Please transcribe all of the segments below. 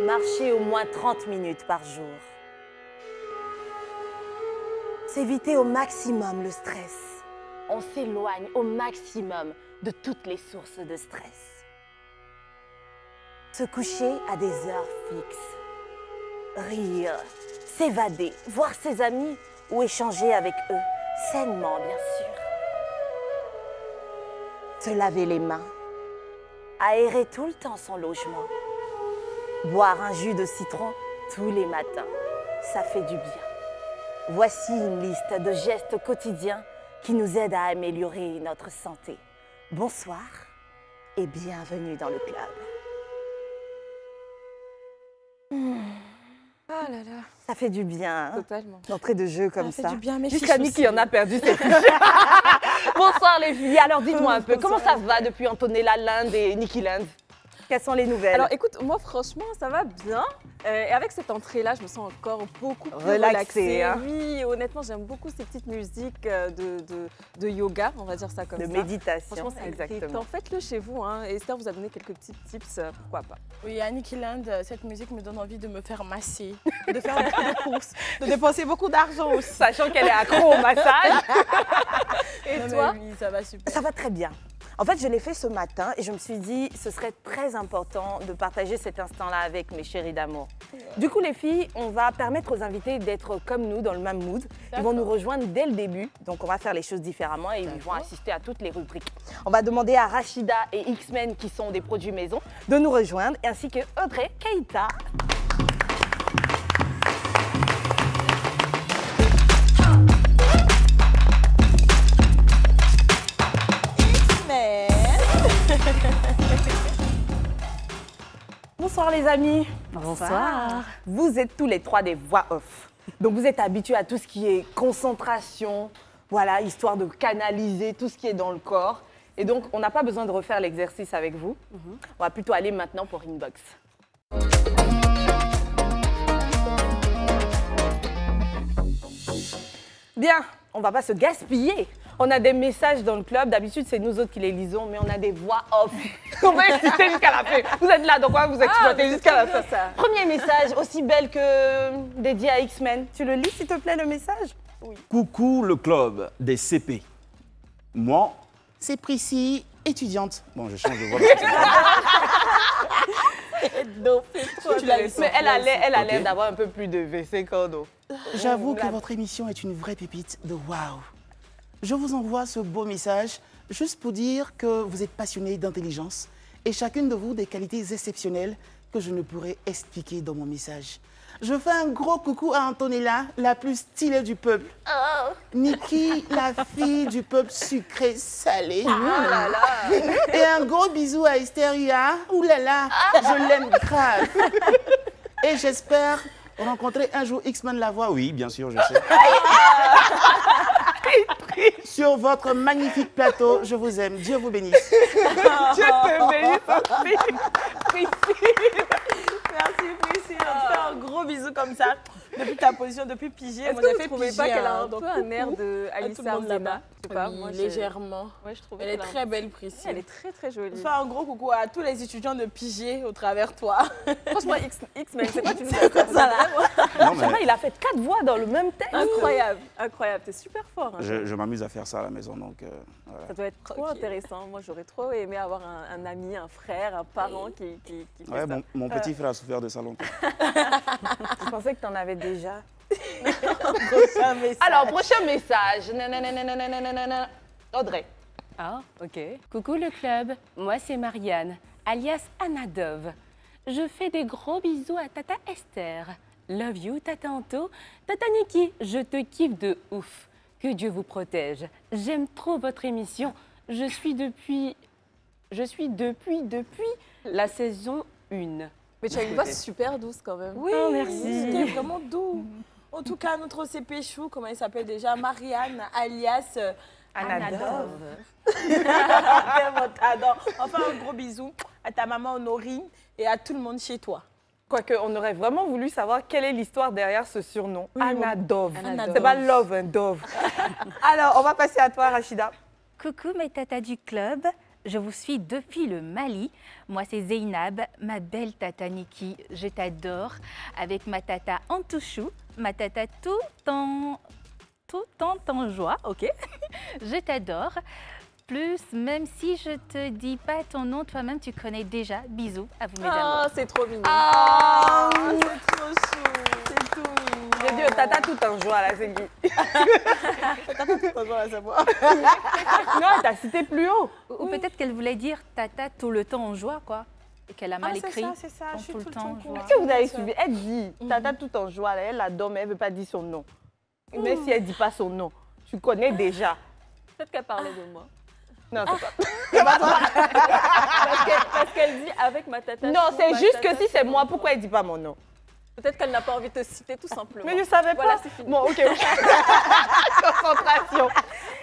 Marcher au moins 30 minutes par jour. S'éviter au maximum le stress. On s'éloigne au maximum de toutes les sources de stress. Se coucher à des heures fixes. Rire, s'évader, voir ses amis ou échanger avec eux, sainement bien sûr. Se laver les mains. Aérer tout le temps son logement. Boire un jus de citron tous les matins, ça fait du bien. Voici une liste de gestes quotidiens qui nous aident à améliorer notre santé. Bonsoir et bienvenue dans le club. Ah là là. Ça fait du bien, hein, Totalement. d'entrée de jeu comme ça. Ça fait du bien, mes Jusqu'à fiches Niki en a perdu ses fiches. Bonsoir les filles. Alors dites-moi un peu, comment ça va depuis Antonella Land et Niki Land? Quelles sont les nouvelles? Alors écoute, moi franchement, ça va bien. Et avec cette entrée-là, je me sens encore beaucoup plus Relaxée, hein. Oui, honnêtement, j'aime beaucoup ces petites musiques de yoga, on va dire ça comme ça. De méditation, Franchement, c'est exactement. faites-le chez vous. Hein. Et Esther vous a donné quelques petits tips, pourquoi pas. Oui, à Niki Land, cette musique me donne envie de me faire masser, de faire beaucoup de courses, de dépenser beaucoup d'argent aussi. Sachant qu'elle est accro au massage. Et Non, toi? mais oui, ça va super. Ça va très bien. En fait, je l'ai fait ce matin et je me suis dit ce serait très important de partager cet instant-là avec mes chéris d'amour. Du coup, les filles, on va permettre aux invités d'être comme nous, dans le même mood. Ils vont nous rejoindre dès le début. Donc, on va faire les choses différemment et ils vont assister à toutes les rubriques. On va demander à Rachida et X-Men, qui sont des produits maison, de nous rejoindre, ainsi que Audrey, Keita. Bonsoir les amis. Bonsoir. Vous êtes tous les trois des voix off. Donc vous êtes habitués à tout ce qui est concentration, voilà, histoire de canaliser tout ce qui est dans le corps. Et donc on n'a pas besoin de refaire l'exercice avec vous. On va plutôt aller maintenant pour Inbox. Bien, on va pas se gaspiller. On a des messages dans le club. D'habitude, c'est nous autres qui les lisons, mais on a des voix off. On va exister jusqu'à la fin. Vous êtes là, donc on va vous exploiter jusqu'à la fin. Ça. Premier message, aussi belle que dédié à X-Men. Tu le lis, s'il te plaît, le message? Coucou le club des CP. Moi, c'est Prissy, étudiante. Bon, je change de voix. Mais elle a l'air Ok. d'avoir un peu plus de WC cordeau. J'avoue que votre émission est une vraie pépite de waouh. Je vous envoie ce beau message juste pour dire que vous êtes passionné d'intelligence et chacune de vous des qualités exceptionnelles que je ne pourrais expliquer dans mon message. Je fais un gros coucou à Antonella, la plus stylée du peuple. Niki, la fille du peuple sucré-salé. Et un gros bisou à Estheria. Ouh là là, je l'aime grave. Et j'espère rencontrer un jour X-Men la voix. Oui, bien sûr, je sais. Sur votre magnifique plateau, je vous aime. Dieu vous bénisse. Dieu te bénisse aussi. Merci Priscille, on te fait un gros bisou comme ça. Depuis ta position, depuis pigé, Est-ce on que a vous fait ne trouvez piger. pas qu'elle a un Donc, peu un air de à tout Alissa le monde Arzena? là-bas. Je sais pas, Oui, moi, légèrement. Ouais, je trouve Elle est très belle, Priscille. Elle est très très jolie. On fait un gros coucou à tous les étudiants de pigé au travers toi. Franchement, X-Men, c'est quoi tu nous as C'est quoi ça là? Non, Je sais pas, il a fait 4 voix dans le même texte. Incroyable, incroyable. T'es super fort. Hein. je m'amuse à faire ça à la maison, donc voilà. Ça doit être trop Tranquille. intéressant. Moi, j'aurais trop aimé avoir un ami, un frère, un parent qui fait Ouais, ça. mon petit frère a souffert de ça longtemps. Je pensais que tu en avais déjà. Prochain message. Alors, prochain message. Nananananananana. Audrey. Ah, ok. Coucou le club, moi c'est Marianne, alias Anadov. Je fais des gros bisous à Tata Esther. Love you, Tata Anto. Tata Niki, je te kiffe de ouf. Que Dieu vous protège. J'aime trop votre émission. Je suis depuis la saison 1. Mais tu as une voix super douce quand même. Oui, Oh, merci. c'était vraiment doux. En tout cas, notre CP chou, comment il s'appelle déjà? Marianne, alias Anadov. Tellement t'adore. Enfin, un gros bisou à ta maman Honorine et à tout le monde chez toi. Quoique, on aurait vraiment voulu savoir quelle est l'histoire derrière ce surnom. Anadov. Anadov. C'est pas Love, un Dove. Alors, on va passer à toi, Rachida. Coucou mes tatas du club, Je vous suis depuis le Mali. Moi, c'est Zeynab, ma belle tata Niki. Je t'adore. Avec ma tata Antouchou, ma tata tout en joie, ok. Je t'adore. Plus, même si je te dis pas ton nom, toi-même, tu connais déjà. Bisous à vous, mes amours. Oh, c'est trop mignon. Ah, c'est trop chou. C'est tout mignon. J'ai dit, tata tout en joie, là, c'est qui? Tata tout en joie, là, c'est moi. Non, elle t'a cité plus haut. Ou peut-être qu'elle voulait dire tata tout le temps en joie, quoi. Et qu'elle a mal écrit. C'est ça, Donc, je suis tout le temps en joie. Est-ce que vous avez suivi? Elle dit, tata tout en joie, là, elle adore, mais elle ne veut pas dire son nom. Mais si elle ne dit pas son nom, tu connais déjà. Peut-être qu'elle parlait de moi. Non, c'est pas. Parce qu'elle dit avec ma tata. Non, chou, c'est ma juste tata que si c'est moi, pourquoi elle ne dit pas mon nom? Peut-être qu'elle n'a pas envie de te citer tout simplement. Mais je ne savais pas. Voilà, c'est fini. Bon, ok. Concentration.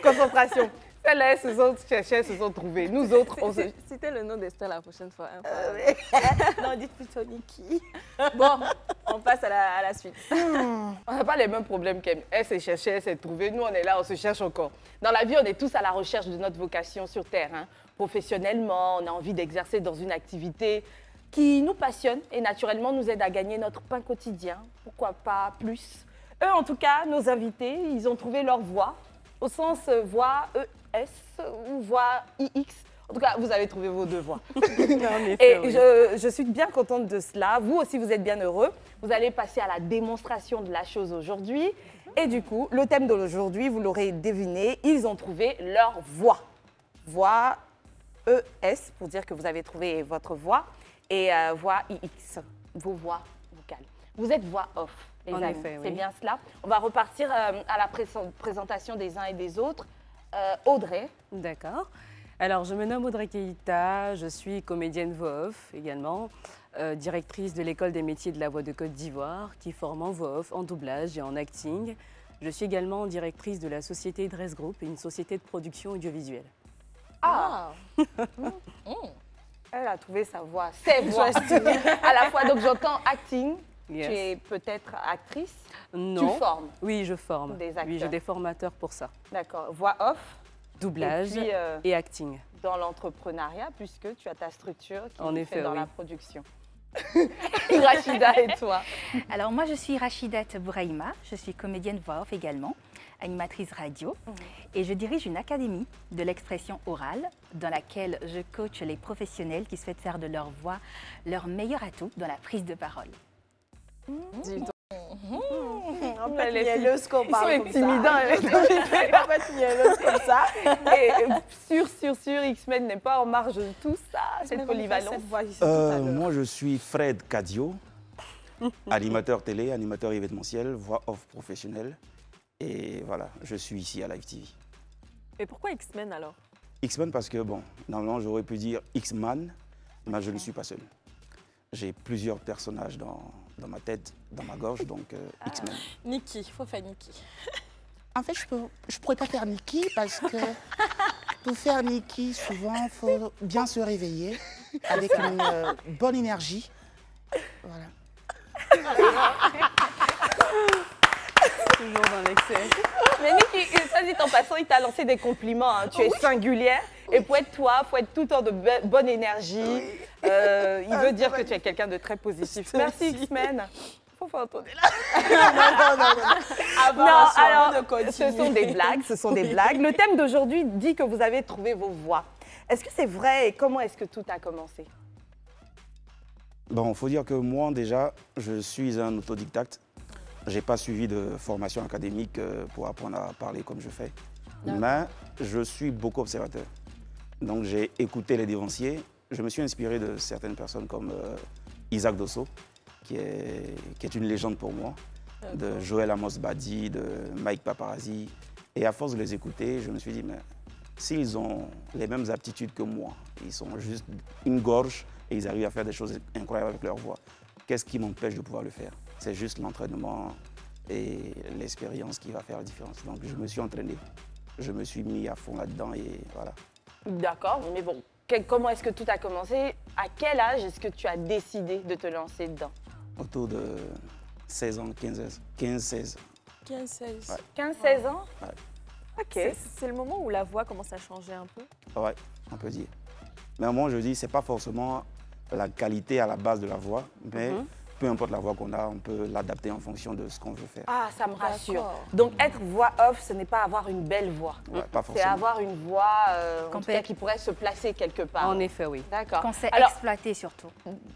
Concentration. Celles-là, elles se sont cherchées, elles se sont trouvées. Nous autres, on se... Citez le nom d'Esther la prochaine fois. Hein, Non, dites plutôt Niki. Bon, on passe à la suite. On n'a pas les mêmes problèmes qu'elle. Elle s'est cherchée, elle s'est trouvée. Nous, on est là, on se cherche encore. Dans la vie, on est tous à la recherche de notre vocation sur Terre. Hein. Professionnellement, on a envie d'exercer dans une activité qui nous passionne et naturellement nous aide à gagner notre pain quotidien. Pourquoi pas plus? Eux, en tout cas, nos invités, ils ont trouvé leur voie, au sens voie ES ou voie IX. En tout cas, vous avez trouvé vos deux voies. Et je suis bien contente de cela. Vous aussi, vous êtes bien heureux. Vous allez passer à la démonstration de la chose aujourd'hui. Et du coup, le thème d'aujourd'hui, vous l'aurez deviné, ils ont trouvé leur voix. Voix ES, pour dire que vous avez trouvé votre voix, et voix IX, vos voix vocales. Vous êtes voix off, les amis. Effet, oui. C'est bien cela. On va repartir à la présentation des uns et des autres. Audrey. D'accord. Alors, je me nomme Audrey Keïta, je suis comédienne voix off également, directrice de l'école des métiers de la voix de Côte d'Ivoire, qui forme en voix off, en doublage et en acting. Je suis également directrice de la société Dress Group, une société de production audiovisuelle. Ah. Elle a trouvé sa voix, ses voix à la fois. Donc j'entends acting, Yes. tu es peut-être actrice, Non. tu formes. Oui, je forme. Des acteurs. Oui, j'ai des formateurs pour ça. D'accord, voix off. Doublage Et puis, et acting. dans l'entrepreneuriat, puisque tu as ta structure qui En est effet, faite dans oui. la production. Rachida et toi? Alors moi, je suis Rachidat Bouraïma, je suis comédienne voix off également, animatrice radio, et je dirige une académie de l'expression orale dans laquelle je coach les professionnels qui souhaitent faire de leur voix leur meilleur atout dans la prise de parole. En fait, mielleuse qu'on Ils sont parle comme intimidants. ça. avec En fait, mielleuse comme ça. Et sûr, X-Men n'est pas en marge de tout ça, cette polyvalence. Moi, je suis Fred Cadio, animateur télé, animateur événementiel, voix off professionnel. Et voilà, je suis ici à Live TV. Et pourquoi X-Men alors? X-Men parce que, bon, normalement, j'aurais pu dire X-Man, mais je ne suis pas seul. J'ai plusieurs personnages dans ma tête, dans ma gorge, donc X-Men. Niki, il faut faire Niki. En fait, je pourrais pas faire Niki parce que pour faire Niki, souvent, il faut bien se réveiller avec une bonne énergie. Voilà. Toujours dans l'excès. Mais Niki, ça dit en passant, il t'a lancé des compliments. Hein. Tu es singulière. Et pour être toi, il faut être tout le temps de bonne énergie. Il veut dire que tu es quelqu'un de très positif. Merci X-Men. Faut pas entendre là. Non, alors, ce sont des blagues, ce sont des blagues. Le thème d'aujourd'hui dit que vous avez trouvé vos voix. Est-ce que c'est vrai et comment est-ce que tout a commencé? Bon, il faut dire que moi, déjà, je suis un autodidacte. Je n'ai pas suivi de formation académique pour apprendre à parler comme je fais. Mais je suis beaucoup observateur. Donc, j'ai écouté les dévanciers. Je me suis inspiré de certaines personnes comme Isaac Dosso, qui est une légende pour moi, de Joël Amos Badi, de Mike Paparazzi. Et à force de les écouter, je me suis dit, mais s'ils ont les mêmes aptitudes que moi, ils sont juste une gorge et ils arrivent à faire des choses incroyables avec leur voix, qu'est-ce qui m'empêche de pouvoir le faire? C'est juste l'entraînement et l'expérience qui va faire la différence. Donc je me suis entraîné, je me suis mis à fond là-dedans et voilà. D'accord, mais bon, comment est-ce que tout a commencé? À quel âge est-ce que tu as décidé de te lancer dedans? Autour de 16 ans, 15-16. 15-16. Ouais. 15-16 ans? Ouais. Ok. C'est le moment où la voix commence à changer un peu. Ouais, on peut dire. Mais moi, je dis, ce n'est pas forcément la qualité à la base de la voix, mais peu importe la voix qu'on a, on peut l'adapter en fonction de ce qu'on veut faire. Ah, ça me rassure. Donc, être voix off, ce n'est pas avoir une belle voix. Ouais, pas C'est forcément. avoir une voix en tout cas, qui pourrait se placer quelque part. En effet, oui. D'accord. Qu'on sait Alors, exploiter surtout.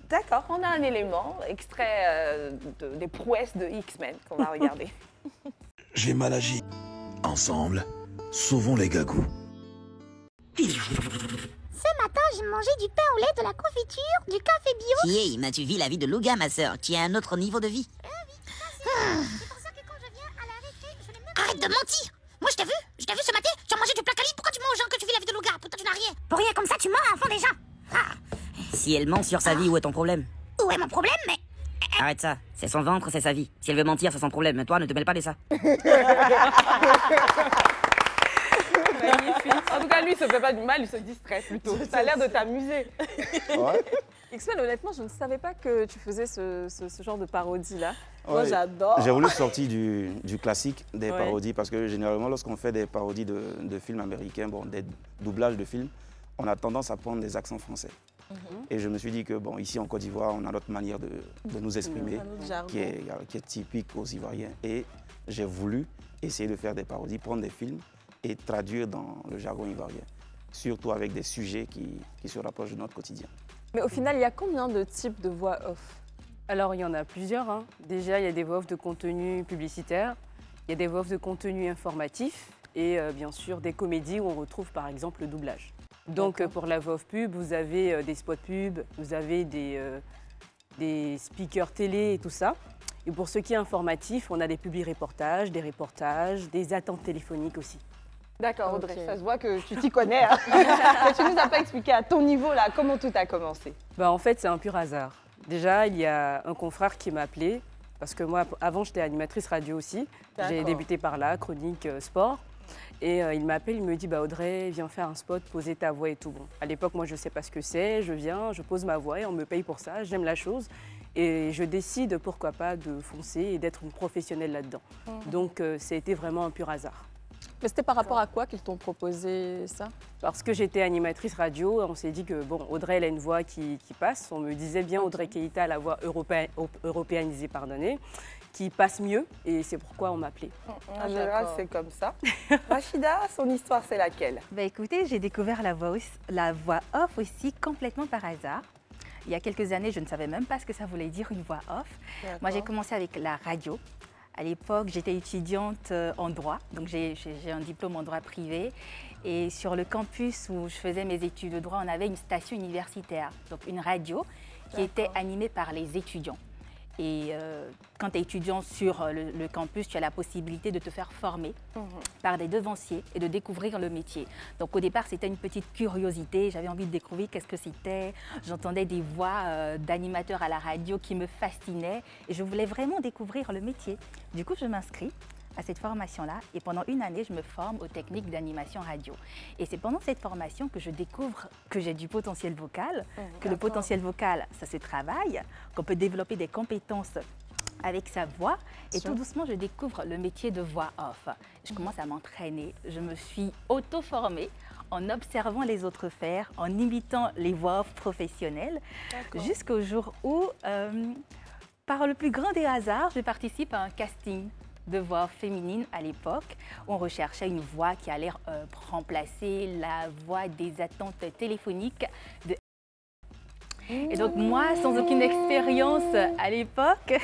d'accord, on a un élément, extrait des prouesses de X-Men qu'on va regarder. J'ai mal agi. Ensemble, sauvons les gagous. Ce matin, j'ai mangé du pain au lait, de la confiture, du café bio. Qui est, m'as-tu vu la vie de Louga, ma sœur, qui a un autre niveau de vie? C'est pour ça que quand je viens à la récré, je les mets... Arrête de mentir. Moi, je t'ai vu ce matin, tu as mangé du placali. Pourquoi tu mens aux gens que tu vis la vie de Louga? Pourtant, tu n'as rien. Pour rien comme ça, tu mens à fond des gens. Si elle ment sur sa vie, où est ton problème? Où est mon problème, mais... Arrête ça, c'est son ventre, c'est sa vie. Si elle veut mentir, c'est son problème, mais toi, ne te mêle pas de ça. Magnifique. En tout cas, lui, il se fait pas du mal, il se distrait plutôt. Ça a l'air de t'amuser. Ouais. X-Men, honnêtement, je ne savais pas que tu faisais ce genre de parodie-là. Moi, Ouais. j'adore. J'ai voulu sortir du classique des Ouais. parodies parce que généralement, lorsqu'on fait des parodies de films américains, bon, des doublages de films, on a tendance à prendre des accents français. Et je me suis dit que, bon, ici en Côte d'Ivoire, on a notre manière de nous exprimer qui est typique aux Ivoiriens. Et j'ai voulu essayer de faire des parodies, prendre des films et traduire dans le jargon ivoirien, surtout avec des sujets qui se rapprochent de notre quotidien. Mais au final, il y a combien de types de voix off? Alors, il y en a plusieurs. Hein. Déjà, il y a des voix off de contenu publicitaire, il y a des voix off de contenu informatif et bien sûr des comédies où on retrouve par exemple le doublage. Donc, pour la voix off pub, vous avez des spots pub, vous avez des speakers télé et tout ça. Et pour ce qui est informatif, on a des publi-reportages, des attentes téléphoniques aussi. D'accord, Audrey, Ok. ça se voit que tu t'y connais. Hein. Mais tu nous as pas expliqué à ton niveau, là, comment tout a commencé. Bah, en fait, c'est un pur hasard. Déjà, il y a un confrère qui m'a appelé, parce que moi, avant, j'étais animatrice radio aussi. J'ai D'accord. débuté par là, chronique sport. Et il m'appelle, il me dit, bah, Audrey, viens faire un spot, poser ta voix et tout. Bon, à l'époque, moi, je ne sais pas ce que c'est. Je viens, je pose ma voix et on me paye pour ça. J'aime la chose. Et je décide, pourquoi pas, de foncer et d'être une professionnelle là-dedans. Donc, ça a été vraiment un pur hasard. Mais c'était par rapport à quoi qu'ils t'ont proposé ça? Parce que j'étais animatrice radio, on s'est dit que bon, Audrey, elle a une voix qui passe. On me disait bien Audrey Keïta a la voix européanisée, pardonnez, qui passe mieux. Et c'est pourquoi on m'appelait. En général, c'est comme ça. Rachida, son histoire, c'est laquelle? Bah écoutez, j'ai découvert la voix off aussi complètement par hasard. Il y a quelques années, je ne savais même pas ce que ça voulait dire une voix off. Moi, j'ai commencé avec la radio. À l'époque, j'étais étudiante en droit, donc j'ai un diplôme en droit privé. Et sur le campus où je faisais mes études de droit, on avait une station universitaire, donc une radio qui était animée par les étudiants. Et quand tu es étudiant sur le campus, tu as la possibilité de te faire former par des devanciers et de découvrir le métier. Donc au départ, c'était une petite curiosité. J'avais envie de découvrir qu'est-ce que c'était. J'entendais des voix d'animateurs à la radio qui me fascinaient et je voulais vraiment découvrir le métier. Du coup, je m'inscris à cette formation-là et pendant une année, je me forme aux techniques d'animation radio. Et c'est pendant cette formation que je découvre que j'ai du potentiel vocal, que le potentiel vocal, ça se travaille, qu'on peut développer des compétences avec sa voix. Et tout doucement, je découvre le métier de voix off. Je commence à m'entraîner, je me suis auto-formée en observant les autres faire, en imitant les voix off professionnelles, jusqu'au jour où, par le plus grand des hasards, je participe à un casting de voix féminine à l'époque. On recherchait une voix qui allait remplacer la voix des attentes téléphoniques de... Et donc moi, sans aucune expérience à l'époque,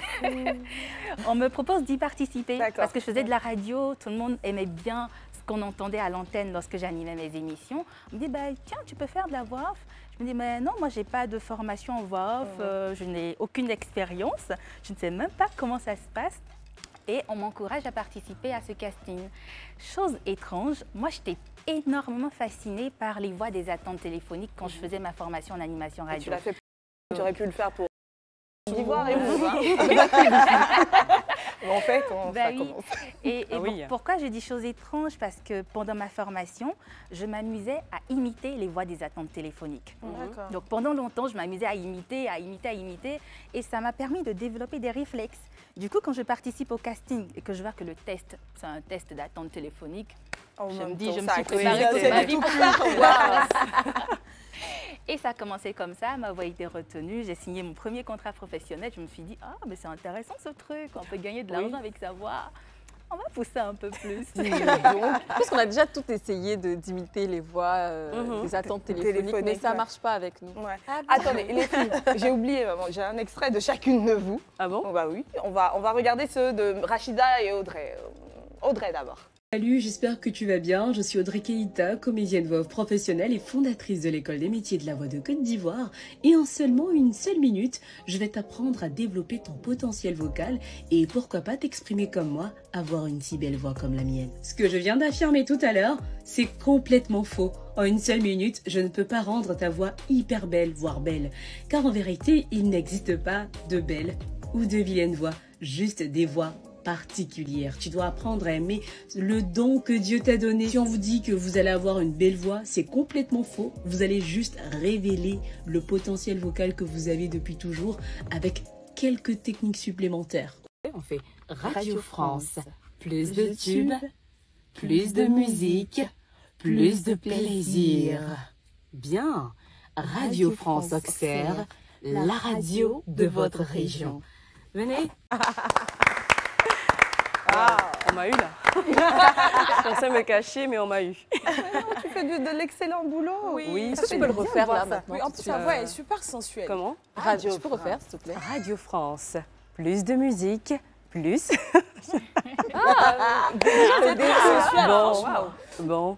on me propose d'y participer parce que je faisais de la radio, tout le monde aimait bien ce qu'on entendait à l'antenne lorsque j'animais mes émissions. On me dit, bah, tiens, tu peux faire de la voix off. Je me dis, mais non, moi, je n'ai pas de formation en voix off, je n'ai aucune expérience, je ne sais même pas comment ça se passe. Et on m'encourage à participer à ce casting. Chose étrange, moi j'étais énormément fascinée par les voix des attentes téléphoniques quand je faisais ma formation en animation radio. Tu l'as fait, tu aurais pu le faire pour d'Ivoire et vous. En fait, ça commence. Et pourquoi je dis chose étrange? Parce que pendant ma formation, je m'amusais à imiter les voix des attentes téléphoniques. Donc pendant longtemps, je m'amusais à imiter, et ça m'a permis de développer des réflexes. Du coup, quand je participe au casting et que je vois que le test, c'est un test d'attente téléphonique, je me dis, je me suis préparée toute ma vie pour ça. Et ça a commencé comme ça, ma voix a été retenue, j'ai signé mon premier contrat professionnel, je me suis dit, ah, mais c'est intéressant ce truc, on peut gagner de l'argent avec sa voix. On va pousser un peu plus. Parce qu'on a déjà tout essayé d'imiter les voix, les attentes téléphoniques, mais ça ne marche pas avec nous. Ouais. Attendez, les filles, j'ai oublié, j'ai un extrait de chacune de vous. Ah bon? Bah oui, on va regarder ceux de Rachida et Audrey. Audrey d'abord. Salut, j'espère que tu vas bien. Je suis Audrey Keïta, comédienne voix professionnelle et fondatrice de l'école des métiers de la voix de Côte d'Ivoire. Et en seulement une seule minute, je vais t'apprendre à développer ton potentiel vocal et pourquoi pas t'exprimer comme moi, avoir une si belle voix comme la mienne. Ce que je viens d'affirmer tout à l'heure, c'est complètement faux. En une seule minute, je ne peux pas rendre ta voix hyper belle, voire belle. Car en vérité, il n'existe pas de belle ou de vilaine voix, juste des voix particulière. Tu dois apprendre à aimer le don que Dieu t'a donné. Si on vous dit que vous allez avoir une belle voix, c'est complètement faux. Vous allez juste révéler le potentiel vocal que vous avez depuis toujours avec quelques techniques supplémentaires. On fait Radio France. Plus de tubes, plus de musique, plus de plaisir. Bien. Radio France Auxerre, la radio de votre région. Venez. On m'a eu là. Je pensais me cacher, mais on m'a eu. Tu fais de l'excellent boulot. Oui. Est-ce que tu peux le refaire là maintenant? Oui, en plus, sa voix est super sensuelle. Comment? Radio, tu peux refaire, s'il te plaît? Radio France. Plus de musique, plus. Bon.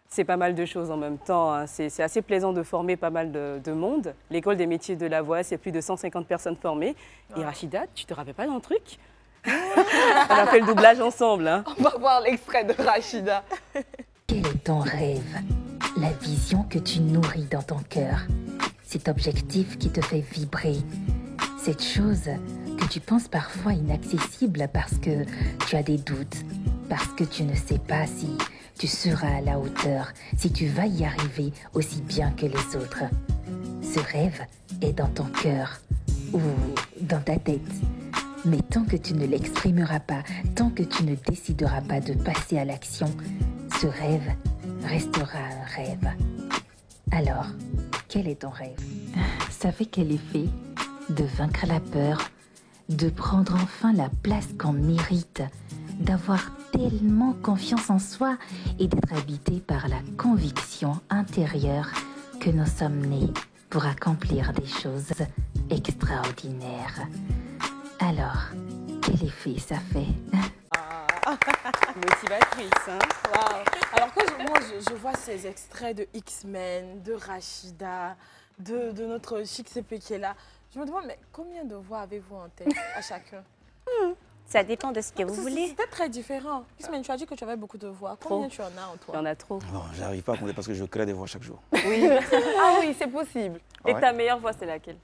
C'est pas mal de choses en même temps. Hein. C'est assez plaisant de former pas mal de monde. L'école des métiers de la voix, c'est plus de 150 personnes formées. Et Rachida, tu te rappelles pas d'un truc? On a fait le doublage ensemble. Hein. On va voir l'extrait de Rachida. Quel est ton rêve? La vision que tu nourris dans ton cœur. Cet objectif qui te fait vibrer. Cette chose que tu penses parfois inaccessible parce que tu as des doutes. Parce que tu ne sais pas si tu seras à la hauteur, si tu vas y arriver aussi bien que les autres. Ce rêve est dans ton cœur ou dans ta tête. Mais tant que tu ne l'exprimeras pas, tant que tu ne décideras pas de passer à l'action, ce rêve restera un rêve. Alors, quel est ton rêve? Savez quel effet? De vaincre la peur, de prendre enfin la place qu'on mérite, d'avoir tellement confiance en soi et d'être habité par la conviction intérieure que nous sommes nés pour accomplir des choses extraordinaires. Alors, quel effet ça fait? Motivatrice, hein? Wow. Alors que moi, je vois ces extraits de X-Men, de Rachida, de notre Chic CP qui est là. Je me demande, mais combien de voix avez-vous en tête à chacun? Ça dépend de ce que vous voulez. C'était très différent. X-Men, tu as dit que tu avais beaucoup de voix. Combien tu en as en toi? Il y en a trop. Bon, j'arrive pas à compter parce que je crée des voix chaque jour. Oui. Ah oui, c'est possible. Et ta meilleure voix, c'est laquelle?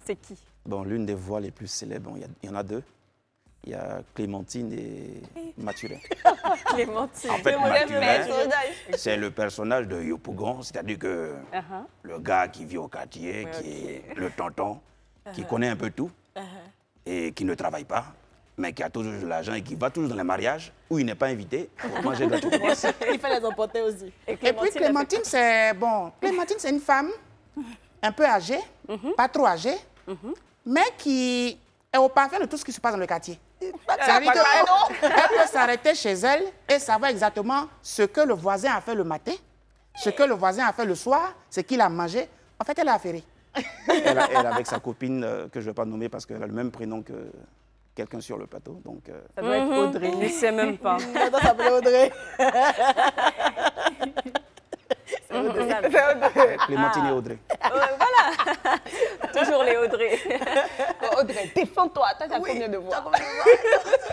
C'est qui? Bon, l'une des voix les plus célèbres, il y en a deux. Il y a Clémentine et Mathurin. Clémentine. En fait, Mathurin, c'est le personnage de Yopougon, c'est-à-dire que le gars qui vit au quartier, qui est le tonton, qui connaît un peu tout et qui ne travaille pas, mais qui a toujours de l'argent et qui va toujours dans les mariages où il n'est pas invité pour manger gratuitement. Il fait les emporter aussi. Et puis Clémentine, c'est bon. Clémentine, c'est une femme un peu âgée, pas trop âgée, mais qui est au parfum de tout ce qui se passe dans le quartier. Ça veut dire qu'elle peut s'arrêter chez elle et savoir exactement ce que le voisin a fait le matin, ce que le voisin a fait le soir, ce qu'il a mangé. En fait, elle est affairée. Elle, avec sa copine, que je ne vais pas nommer parce qu'elle a le même prénom que quelqu'un sur le plateau. Donc, ça doit être Audrey, je ne sais même pas. Ça s'appelle Audrey. Clémentine et Audrey. Voilà. Toujours les Audrey. Audrey, défends-toi. T'as combien de voix?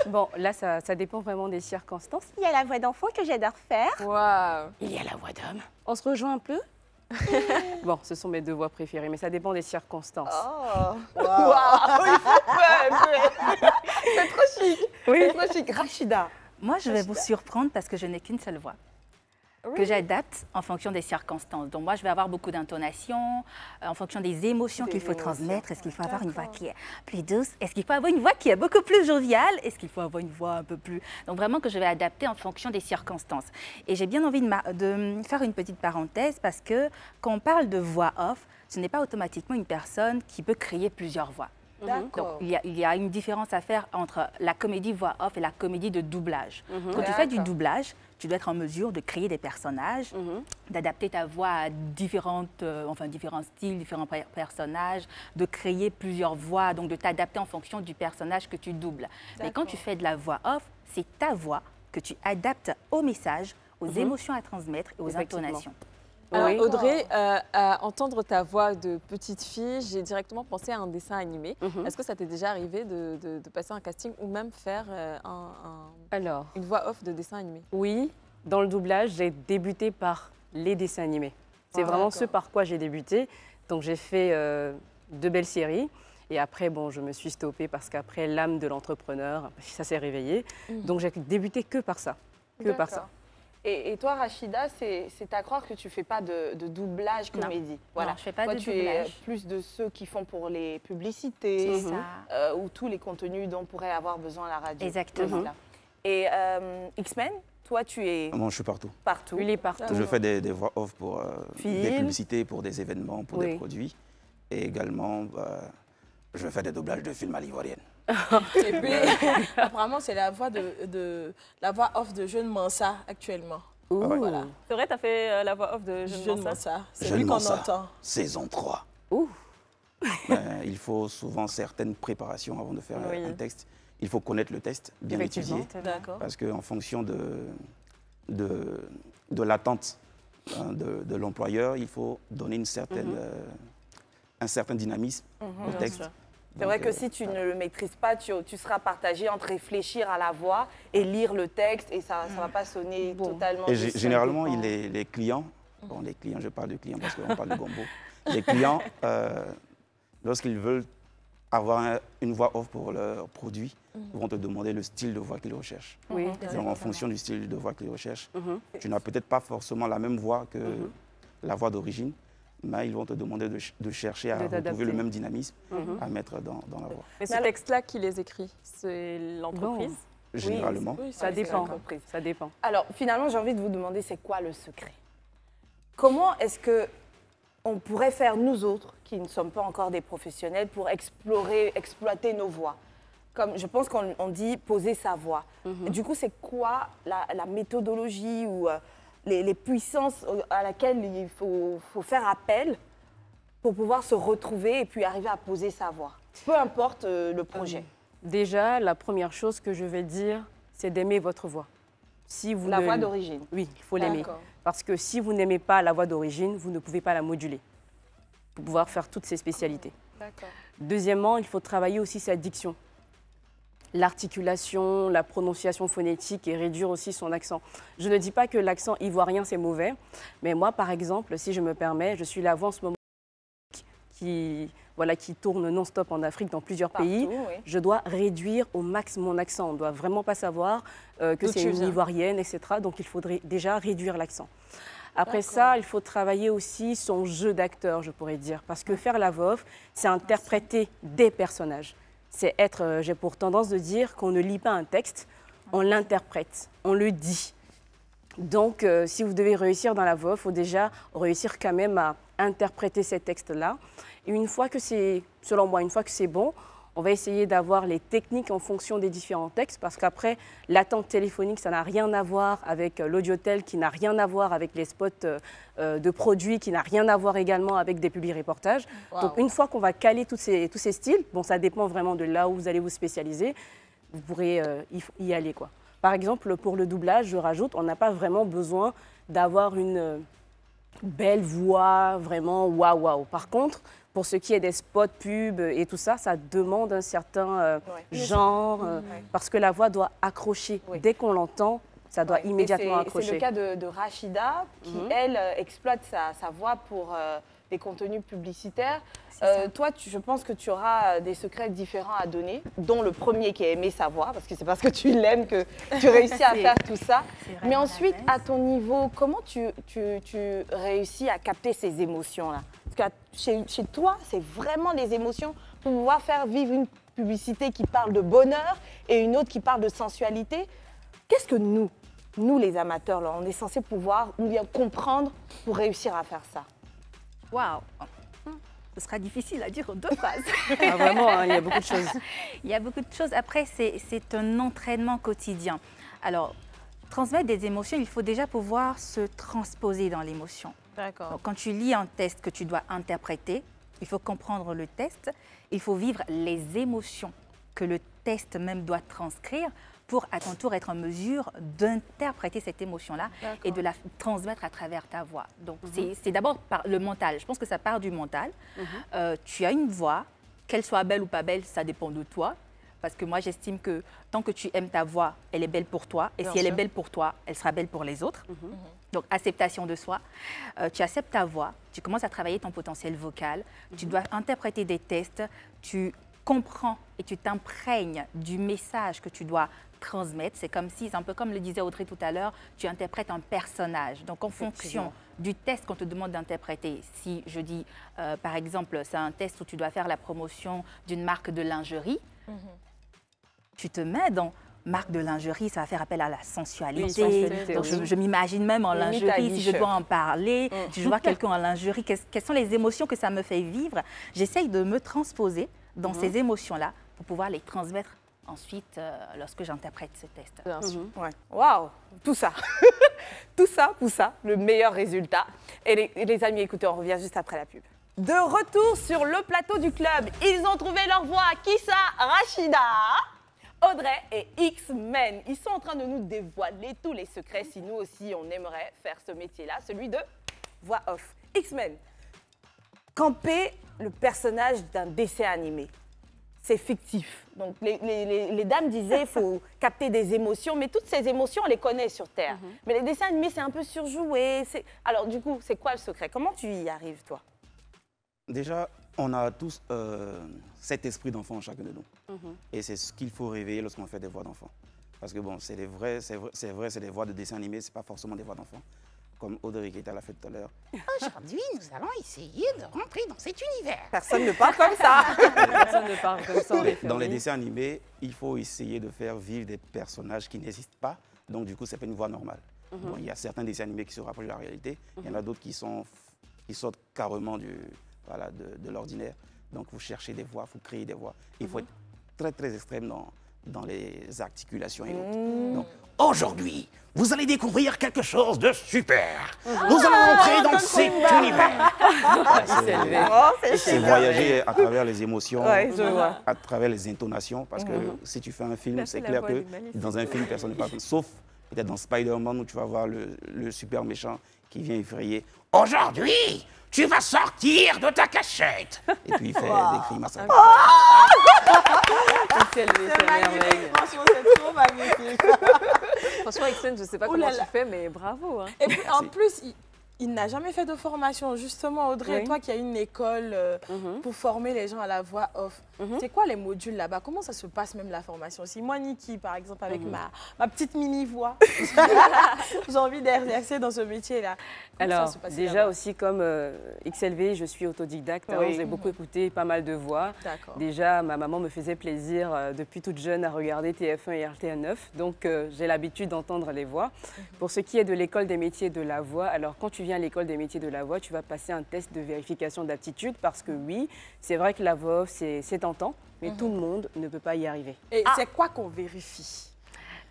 Bon, là, ça dépend vraiment des circonstances. Il y a la voix d'enfant que j'adore faire. Waouh. Il y a la voix d'homme. On se rejoint un peu? Bon, ce sont mes deux voix préférées, mais ça dépend des circonstances. Oh, wow. Il faut pas. C'est trop chic. Oui. C'est trop chic. Rachida. Moi, je vais vous surprendre parce que je n'ai qu'une seule voix. que j'adapte en fonction des circonstances. Donc moi, je vais avoir beaucoup d'intonation, en fonction des émotions qu'il faut transmettre. Est-ce qu'il faut avoir une voix qui est plus douce? Est-ce qu'il faut avoir une voix qui est beaucoup plus joviale? Est-ce qu'il faut avoir une voix un peu plus... Donc vraiment que je vais adapter en fonction des circonstances. Et j'ai bien envie de faire une petite parenthèse parce que quand on parle de voix off, ce n'est pas automatiquement une personne qui peut créer plusieurs voix. Donc, il y a une différence à faire entre la comédie voix off et la comédie de doublage. Quand tu fais du doublage, tu dois être en mesure de créer des personnages, d'adapter ta voix à différents styles, différents personnages, de créer plusieurs voix, donc de t'adapter en fonction du personnage que tu doubles. Mais quand tu fais de la voix off, c'est ta voix que tu adaptes au message, aux émotions à transmettre et aux intonations. Alors, Audrey, à entendre ta voix de petite fille, j'ai directement pensé à un dessin animé. Est-ce que ça t'est déjà arrivé de passer un casting ou même faire une voix off de dessin animé? Oui, dans le doublage, j'ai débuté par les dessins animés. C'est vraiment ce par quoi j'ai débuté. Donc j'ai fait de belles séries. Et après, bon, je me suis stoppée parce qu'après, l'âme de l'entrepreneur, ça s'est réveillé. Donc j'ai débuté que par ça. Que par ça. Et toi, Rachida, c'est à croire que tu ne fais pas de doublage comédie. Voilà. Non, je ne fais pas toi, de tu doublage. es plus de ceux qui font pour les publicités ou tous les contenus dont pourrait avoir besoin la radio. Exactement. Et X-Men, toi, tu es... Moi, je suis partout. Partout. Il est partout. Je fais des voix off pour des publicités, pour des événements, pour des produits. Et également, je fais des doublages de films à l'ivoirienne. Et puis, apparemment, c'est la voix la voix off de Jeune Mansa actuellement. Voilà. C'est vrai, tu as fait la voix off de Jeune Mansa. C'est lui qu'on entend. Saison 3. Il faut souvent certaines préparations avant de faire un texte. Il faut connaître le texte, bien étudier. Parce qu'en fonction de l'attente de l'employeur, il faut donner un certain dynamisme au texte. C'est vrai que si tu ne le maîtrises pas, tu seras partagé entre réfléchir à la voix et lire le texte et ça ne va pas sonner totalement... Et généralement, les clients, les clients, je parle de clients parce qu'on parle de gombo, les clients, lorsqu'ils veulent avoir une voix off pour leur produit, vont te demander le style de voix qu'ils recherchent. Donc, en fonction du style de voix qu'ils recherchent, tu n'as peut-être pas forcément la même voix que la voix d'origine, mais ils vont te demander de chercher à retrouver le même dynamisme à mettre dans la voix. Mais ce texte-là, qui les écrit? C'est l'entreprise? Généralement. Oui, ça dépend. Ça dépend. Alors, finalement, j'ai envie de vous demander, c'est quoi le secret? Comment est-ce qu'on pourrait faire, nous autres, qui ne sommes pas encore des professionnels, pour exploiter nos voix? Comme je pense qu'on dit poser sa voix. Du coup, c'est quoi la méthodologie ou... les puissances à laquelle il faut faire appel pour pouvoir se retrouver et puis arriver à poser sa voix, peu importe le projet. Déjà, la première chose que je vais dire, c'est d'aimer votre voix. Si vous la voix d'origine. Oui, il faut l'aimer. Parce que si vous n'aimez pas la voix d'origine, vous ne pouvez pas la moduler pour pouvoir faire toutes ces spécialités. Deuxièmement, il faut travailler aussi sa diction. L'articulation, la prononciation phonétique et réduire aussi son accent. Je ne dis pas que l'accent ivoirien, c'est mauvais, mais moi, par exemple, si je me permets, je suis la voix en ce moment qui tourne non-stop en Afrique, dans plusieurs pays. Je dois réduire au max mon accent. On ne doit vraiment pas savoir que c'est une ivoirienne, etc. Donc, il faudrait déjà réduire l'accent. Après ça, il faut travailler aussi son jeu d'acteur, je pourrais dire. Parce que faire la voix off, c'est interpréter des personnages. C'est j'ai pour tendance de dire qu'on ne lit pas un texte, on l'interprète, on le dit. Donc, si vous devez réussir dans la voix, il faut déjà réussir quand même à interpréter ces textes-là. Et une fois que selon moi, une fois que c'est bon, on va essayer d'avoir les techniques en fonction des différents textes, parce qu'après, l'attente téléphonique, ça n'a rien à voir avec l'audiotel, qui n'a rien à voir avec les spots de produits, qui n'a rien à voir également avec des publi-reportages. Donc, une fois qu'on va caler tous ces styles, bon, ça dépend vraiment de là où vous allez vous spécialiser, vous pourrez y aller, quoi. Par exemple, pour le doublage, je rajoute, on n'a pas vraiment besoin d'avoir une belle voix, vraiment waouh. Par contre, pour ce qui est des spots pubs et tout ça, ça demande un certain genre, parce que la voix doit accrocher. Dès qu'on l'entend, ça doit immédiatement accrocher. C'est le cas de Rachida, qui, elle, exploite sa voix pour les contenus publicitaires. Toi, je pense que tu auras des secrets différents à donner, dont le premier qui est aimer sa voix, parce que c'est parce que tu l'aimes que tu réussis à faire tout ça. Mais ensuite, à ton niveau, comment tu réussis à capter ces émotions-là? Parce que chez toi, c'est vraiment les émotions pour pouvoir faire vivre une publicité qui parle de bonheur et une autre qui parle de sensualité. Qu'est-ce que nous les amateurs, là, on est censé pouvoir ou bien comprendre pour réussir à faire ça? Waouh! Ce sera difficile à dire en 2 phrases. Ah, vraiment, hein, il y a beaucoup de choses. Il y a beaucoup de choses. Après, c'est un entraînement quotidien. Alors, transmettre des émotions, il faut déjà pouvoir se transposer dans l'émotion. D'accord. Quand tu lis un texte que tu dois interpréter, il faut comprendre le texte, il faut vivre les émotions que le texte même doit transcrire pour à ton tour être en mesure d'interpréter cette émotion-là et de la transmettre à travers ta voix. Donc c'est d'abord le mental, je pense que ça part du mental. Tu as une voix, qu'elle soit belle ou pas belle, ça dépend de toi. Parce que moi, j'estime que tant que tu aimes ta voix, elle est belle pour toi. Et si elle est belle pour toi, elle sera belle pour les autres. Donc, acceptation de soi. Tu acceptes ta voix, tu commences à travailler ton potentiel vocal. Tu dois interpréter des textes. Tu comprends et tu t'imprègnes du message que tu dois transmettre. C'est comme si, c'est un peu comme le disait Audrey tout à l'heure, tu interprètes un personnage. Donc, en fonction du test qu'on te demande d'interpréter, si je dis, par exemple, c'est un test où tu dois faire la promotion d'une marque de lingerie, tu te mets dans marque de lingerie, ça va faire appel à la sensualité. Donc, je m'imagine même en lingerie, si je dois en parler, si je vois quelqu'un en lingerie, quelles sont les émotions que ça me fait vivre. J'essaye de me transposer dans ces émotions-là pour pouvoir les transmettre ensuite lorsque j'interprète ce test. Waouh, tout ça. Tout ça, le meilleur résultat. Et les amis, écoutez, on revient juste après la pub. De retour sur le plateau du club, ils ont trouvé leur voix. Qui ça? Rachida, Audrey et X-Men. Ils sont en train de nous dévoiler tous les secrets si nous aussi on aimerait faire ce métier-là, celui de voix off. X-Men, camper le personnage d'un dessin animé, c'est fictif. Donc les dames disaient qu'il faut capter des émotions, mais toutes ces émotions, on les connaît sur Terre. Mais les dessins animés, c'est un peu surjoué. Alors du coup, c'est quoi le secret? Comment tu y arrives, toi? Déjà, on a tous cet esprit d'enfant en chacun de nous. Et c'est ce qu'il faut réveiller lorsqu'on fait des voix d'enfants. Parce que bon, c'est des voix de dessins animés, c'est pas forcément des voix d'enfants. Comme Audrey qui l'a fait tout à l'heure. Aujourd'hui, nous allons essayer de rentrer dans cet univers. Personne ne parle comme ça. Personne ne parle comme ça. Dans les dessins animés, il faut essayer de faire vivre des personnages qui n'existent pas. Donc du coup, c'est pas une voix normale. Bon, il y a certains dessins animés qui se rapprochent de la réalité. Il y en a d'autres qui sortent carrément de l'ordinaire. Donc vous cherchez des voix, vous créez des voix. Il faut être très très extrême dans les articulations et autres. Donc, aujourd'hui, vous allez découvrir quelque chose de super. Nous allons entrer dans cet univers. C'est voyager à travers les émotions, à travers les intonations. Parce que si tu fais un film, c'est clair que dans un film, personne ne parle. Sauf peut-être dans Spider-Man où tu vas voir le super méchant qui vient effrayer. Aujourd'hui, tu vas sortir de ta cachette. Et puis il fait des grimaces. C'est magnifique, franchement, c'est trop magnifique. Franchement, X-Men, je ne sais pas comment tu fais, mais bravo. Hein. Et puis en plus, il n'a jamais fait de formation. Justement, Audrey, toi qui as une école pour former les gens à la voix off, c'est quoi les modules là-bas? Comment ça se passe même la formation? Si moi, Niki, par exemple, avec ma petite mini-voix, j'ai envie d'exercer dans ce métier-là. Alors, déjà aussi comme XLV, je suis autodidacte. J'ai beaucoup écouté pas mal de voix. Déjà, ma maman me faisait plaisir depuis toute jeune à regarder TF1 et RTL9. Donc, j'ai l'habitude d'entendre les voix. Pour ce qui est de l'école des métiers de la voix, alors quand tu viens à l'école des métiers de la voix, tu vas passer un test de vérification d'aptitude parce que oui, c'est vrai que la voix off, c'est tentant, mais tout le monde ne peut pas y arriver. Et c'est quoi qu'on vérifie?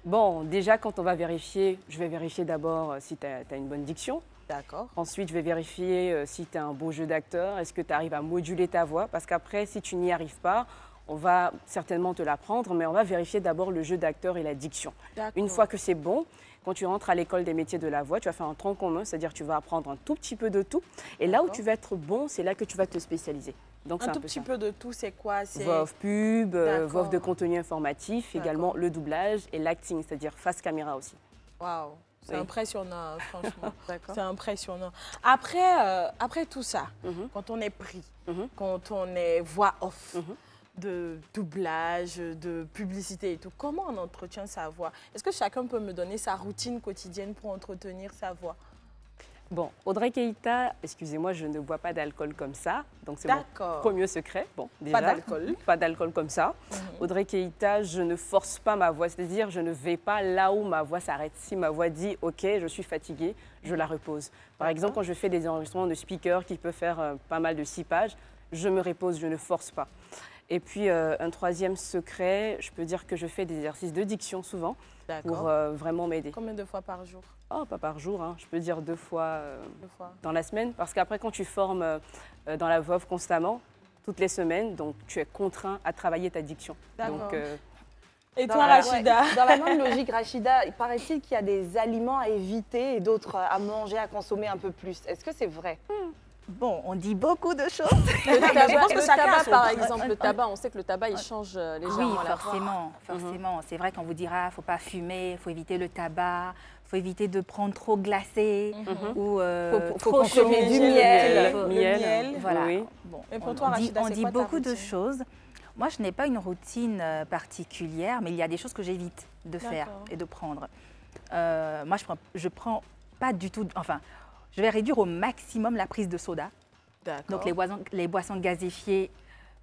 Bon, déjà, quand on va vérifier, je vais vérifier d'abord si tu as une bonne diction. D'accord. Ensuite, je vais vérifier si tu as un beau jeu d'acteur. Est-ce que tu arrives à moduler ta voix? Parce qu'après, si tu n'y arrives pas, on va certainement te l'apprendre, mais on va vérifier d'abord le jeu d'acteur et la diction. Une fois que c'est bon, quand tu rentres à l'école des métiers de la voix, tu vas faire un tronc commun, c'est-à-dire tu vas apprendre un tout petit peu de tout. Et là où tu vas être bon, c'est là que tu vas te spécialiser. Donc, un tout petit peu de tout, c'est quoi? Voix off pub, voix off de contenu informatif, également le doublage et l'acting, c'est-à-dire face caméra aussi. Waouh. C'est impressionnant, franchement. C'est impressionnant. Après tout ça, quand on est pris, quand on est voix off, de doublage, de publicité et tout, comment on entretient sa voix? Est-ce que chacun peut me donner sa routine quotidienne pour entretenir sa voix? Bon, Audrey Keïta, excusez-moi, je ne bois pas d'alcool comme ça. Donc c'est mon premier secret. Bon, déjà, pas d'alcool. Pas d'alcool comme ça. Audrey Keïta, je ne force pas ma voix, c'est-à-dire je ne vais pas là où ma voix s'arrête. Si ma voix dit « OK, je suis fatiguée », je la repose. Par exemple, quand je fais des enregistrements de speaker qui peuvent faire pas mal de 6 pages, je me repose, je ne force pas. Et puis, un troisième secret, je peux dire que je fais des exercices de diction souvent pour vraiment m'aider. Combien de fois par jour? Oh, pas par jour, hein. Je peux dire 2 fois, dans la semaine. Parce qu'après, quand tu formes dans la voix constamment, toutes les semaines, donc tu es contraint à travailler ta diction. Donc, et toi, Rachida? Dans la même logique, Rachida, il paraît-il qu'il y a des aliments à éviter et d'autres à manger, à consommer un peu plus. Est-ce que c'est vrai? Bon, on dit beaucoup de choses. Le tabac, par exemple, le tabac, on sait que le tabac, il change légèrement la voix. Forcément. C'est vrai qu'on vous dira, il ne faut pas fumer, il faut éviter le tabac, il faut éviter de prendre trop glacé ou faut consommer du miel. Voilà. Oui. Bon, mais pour toi, Rachida, on dit beaucoup de choses. Moi, je n'ai pas une routine particulière, mais il y a des choses que j'évite de faire et de prendre. Moi, je prends pas du tout... Enfin, je vais réduire au maximum la prise de soda. Donc les boissons gazéfiées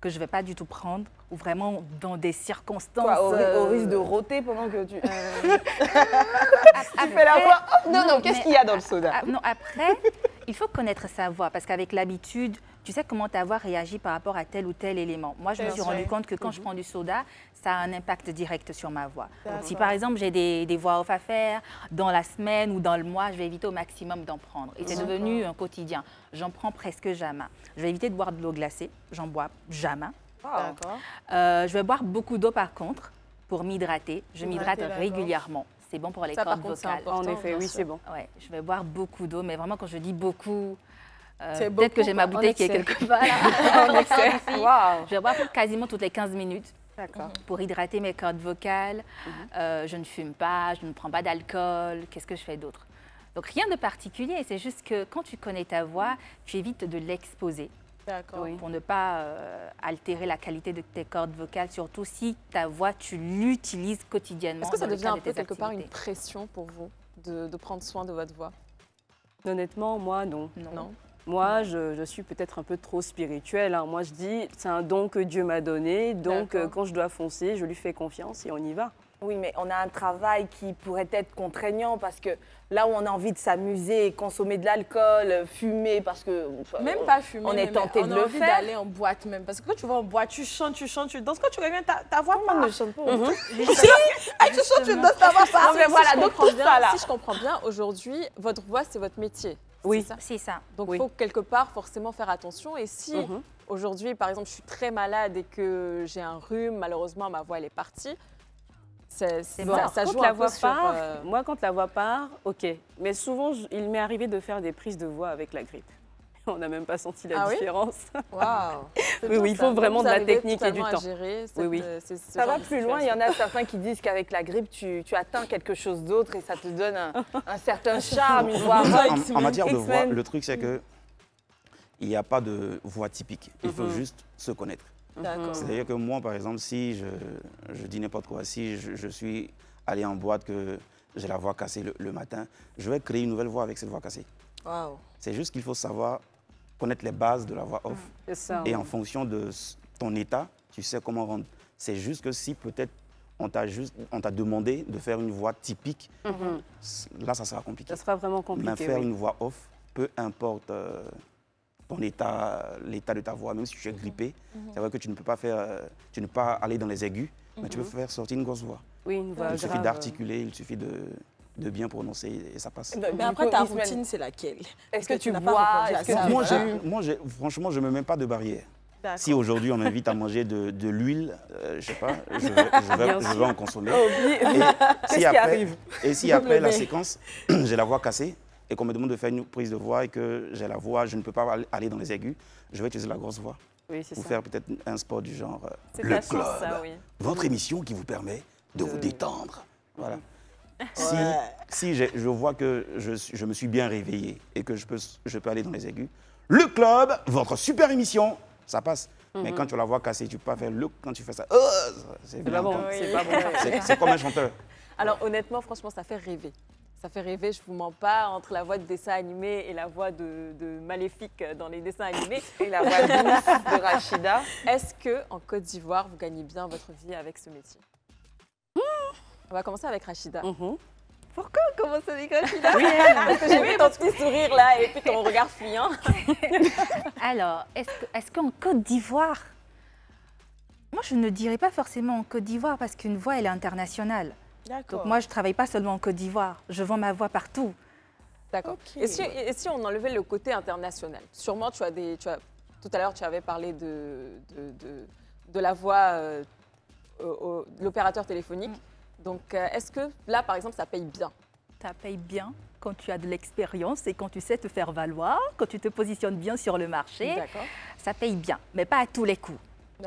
que je ne vais pas du tout prendre, ou vraiment dans des circonstances... Quoi, au risque de rôter pendant que tu... tu fais la voix. Oh, non, qu'est-ce qu'il y a dans le soda? Non, après, il faut connaître sa voix, parce qu'avec l'habitude, tu sais comment ta voix réagit par rapport à tel ou tel élément. Moi, je me suis rendu compte que quand je prends du soda, ça a un impact direct sur ma voix. Donc, si par exemple, j'ai des voix off à faire, dans la semaine ou dans le mois, je vais éviter au maximum d'en prendre. Et c'est devenu un quotidien. J'en prends presque jamais. Je vais éviter de boire de l'eau glacée. J'en bois jamais. Je vais boire beaucoup d'eau par contre, pour m'hydrater. Je m'hydrate régulièrement. C'est bon pour les cordes vocales. En effet, oui, c'est bon. Ouais, je vais boire beaucoup d'eau, mais vraiment, quand je dis beaucoup... peut-être que j'ai ma bouteille qui est quelque part là. En excès. Je vais boire quasiment toutes les 15 minutes pour hydrater mes cordes vocales. Je ne fume pas, je ne prends pas d'alcool. Qu'est-ce que je fais d'autre? Donc rien de particulier, c'est juste que quand tu connais ta voix, tu évites de l'exposer. Pour ne pas altérer la qualité de tes cordes vocales, surtout si ta voix, tu l'utilises quotidiennement. Est-ce que ça devient un peu quelque part une pression pour vous de prendre soin de votre voix? Honnêtement, moi, non. Moi, je suis peut-être un peu trop spirituelle. Hein. Moi, je dis, c'est un don que Dieu m'a donné. Donc, quand je dois foncer, je lui fais confiance et on y va. Oui, mais on a un travail qui pourrait être contraignant parce que là où on a envie de s'amuser, consommer de l'alcool, fumer, parce que... Même pas fumer, on est tenté de le faire. On a envie d'aller en boîte même. Parce que quand tu vas en boîte, tu chantes, tu danses. Quand tu reviens, ta voix part. Ne chante pas. Tu chantes, tu danses, ta voix part. Voilà, donc tout ça là. Si je comprends bien, aujourd'hui, votre voix, c'est votre métier. Oui, c'est ça. Donc, il faut quelque part forcément faire attention. Et si aujourd'hui, par exemple, je suis très malade et que j'ai un rhume, malheureusement, ma voix, elle est partie, ça joue un peu sur... Moi, quand la voix part, OK. Mais souvent, il m'est arrivé de faire des prises de voix avec la grippe. On n'a même pas senti la différence. Waouh. Oui, il faut vraiment de la technique et du temps. Ça va plus loin. Il y en a certains qui disent qu'avec la grippe, tu atteins quelque chose d'autre et ça te donne un certain charme, une voix. En matière de voix, le truc, c'est que il n'y a pas de voix typique. Il faut juste se connaître. C'est-à-dire que moi, par exemple, si je dis n'importe quoi, si je suis allé en boîte, que j'ai la voix cassée le matin, je vais créer une nouvelle voix avec cette voix cassée. C'est juste qu'il faut savoir connaître les bases de la voix off. Et en fonction de ton état, tu sais comment rendre. C'est juste que si peut-être on t'a demandé de faire une voix typique, là, ça sera compliqué. Ça sera vraiment compliqué, mais faire une voix off, peu importe ton état, l'état de ta voix, même si tu es grippé, c'est vrai que tu ne peux pas tu ne peux pas aller dans les aigus, mais tu peux faire sortir une grosse voix. Oui, une voix grave. Il suffit d'articuler, il suffit de bien prononcer et ça passe. Mais après, ta routine, c'est laquelle? Est-ce que tu bois? Moi, franchement, je ne me mets pas de barrière. Si aujourd'hui on m'invite à manger de l'huile, je ne sais pas, je vais en consommer. Et si après la séquence, j'ai la voix cassée et qu'on me demande de faire une prise de voix et que j'ai la voix, je ne peux pas aller dans les aigus, je vais utiliser la grosse voix. Ou faire peut-être un sport du genre Le Club, votre émission qui vous permet de vous détendre. Voilà. Si je vois que je me suis bien réveillé et que je peux aller dans les aigus, le club, votre super émission, ça passe. Mais quand tu la vois casser, tu peux pas faire le... Quand tu fais ça, c'est pas bon. C'est pas bon. C'est comme un chanteur. Alors honnêtement, franchement, ça fait rêver. Ça fait rêver, je ne vous mens pas, entre la voix de dessin animé et la voix de Maléfique dans les dessins animés. Et la voix douce de Rachida. Est-ce qu'en Côte d'Ivoire, vous gagnez bien votre vie avec ce métier? On va commencer avec Rachida. Pourquoi on commence avec Rachida? Oui, parce que j'ai vu ton petit sourire là et puis ton regard fuyant. Alors, est-ce qu'en Côte d'Ivoire, moi je ne dirais pas forcément en Côte d'Ivoire parce qu'une voix elle est internationale. Donc moi je ne travaille pas seulement en Côte d'Ivoire, je vends ma voix partout. D'accord. Okay. Et si on enlevait le côté international? Sûrement tout à l'heure tu avais parlé de la voix de l'opérateur téléphonique. Donc, est-ce que là, par exemple, ça paye bien? Ça paye bien quand tu as de l'expérience et quand tu sais te faire valoir, quand tu te positionnes bien sur le marché. Ça paye bien, mais pas à tous les coups.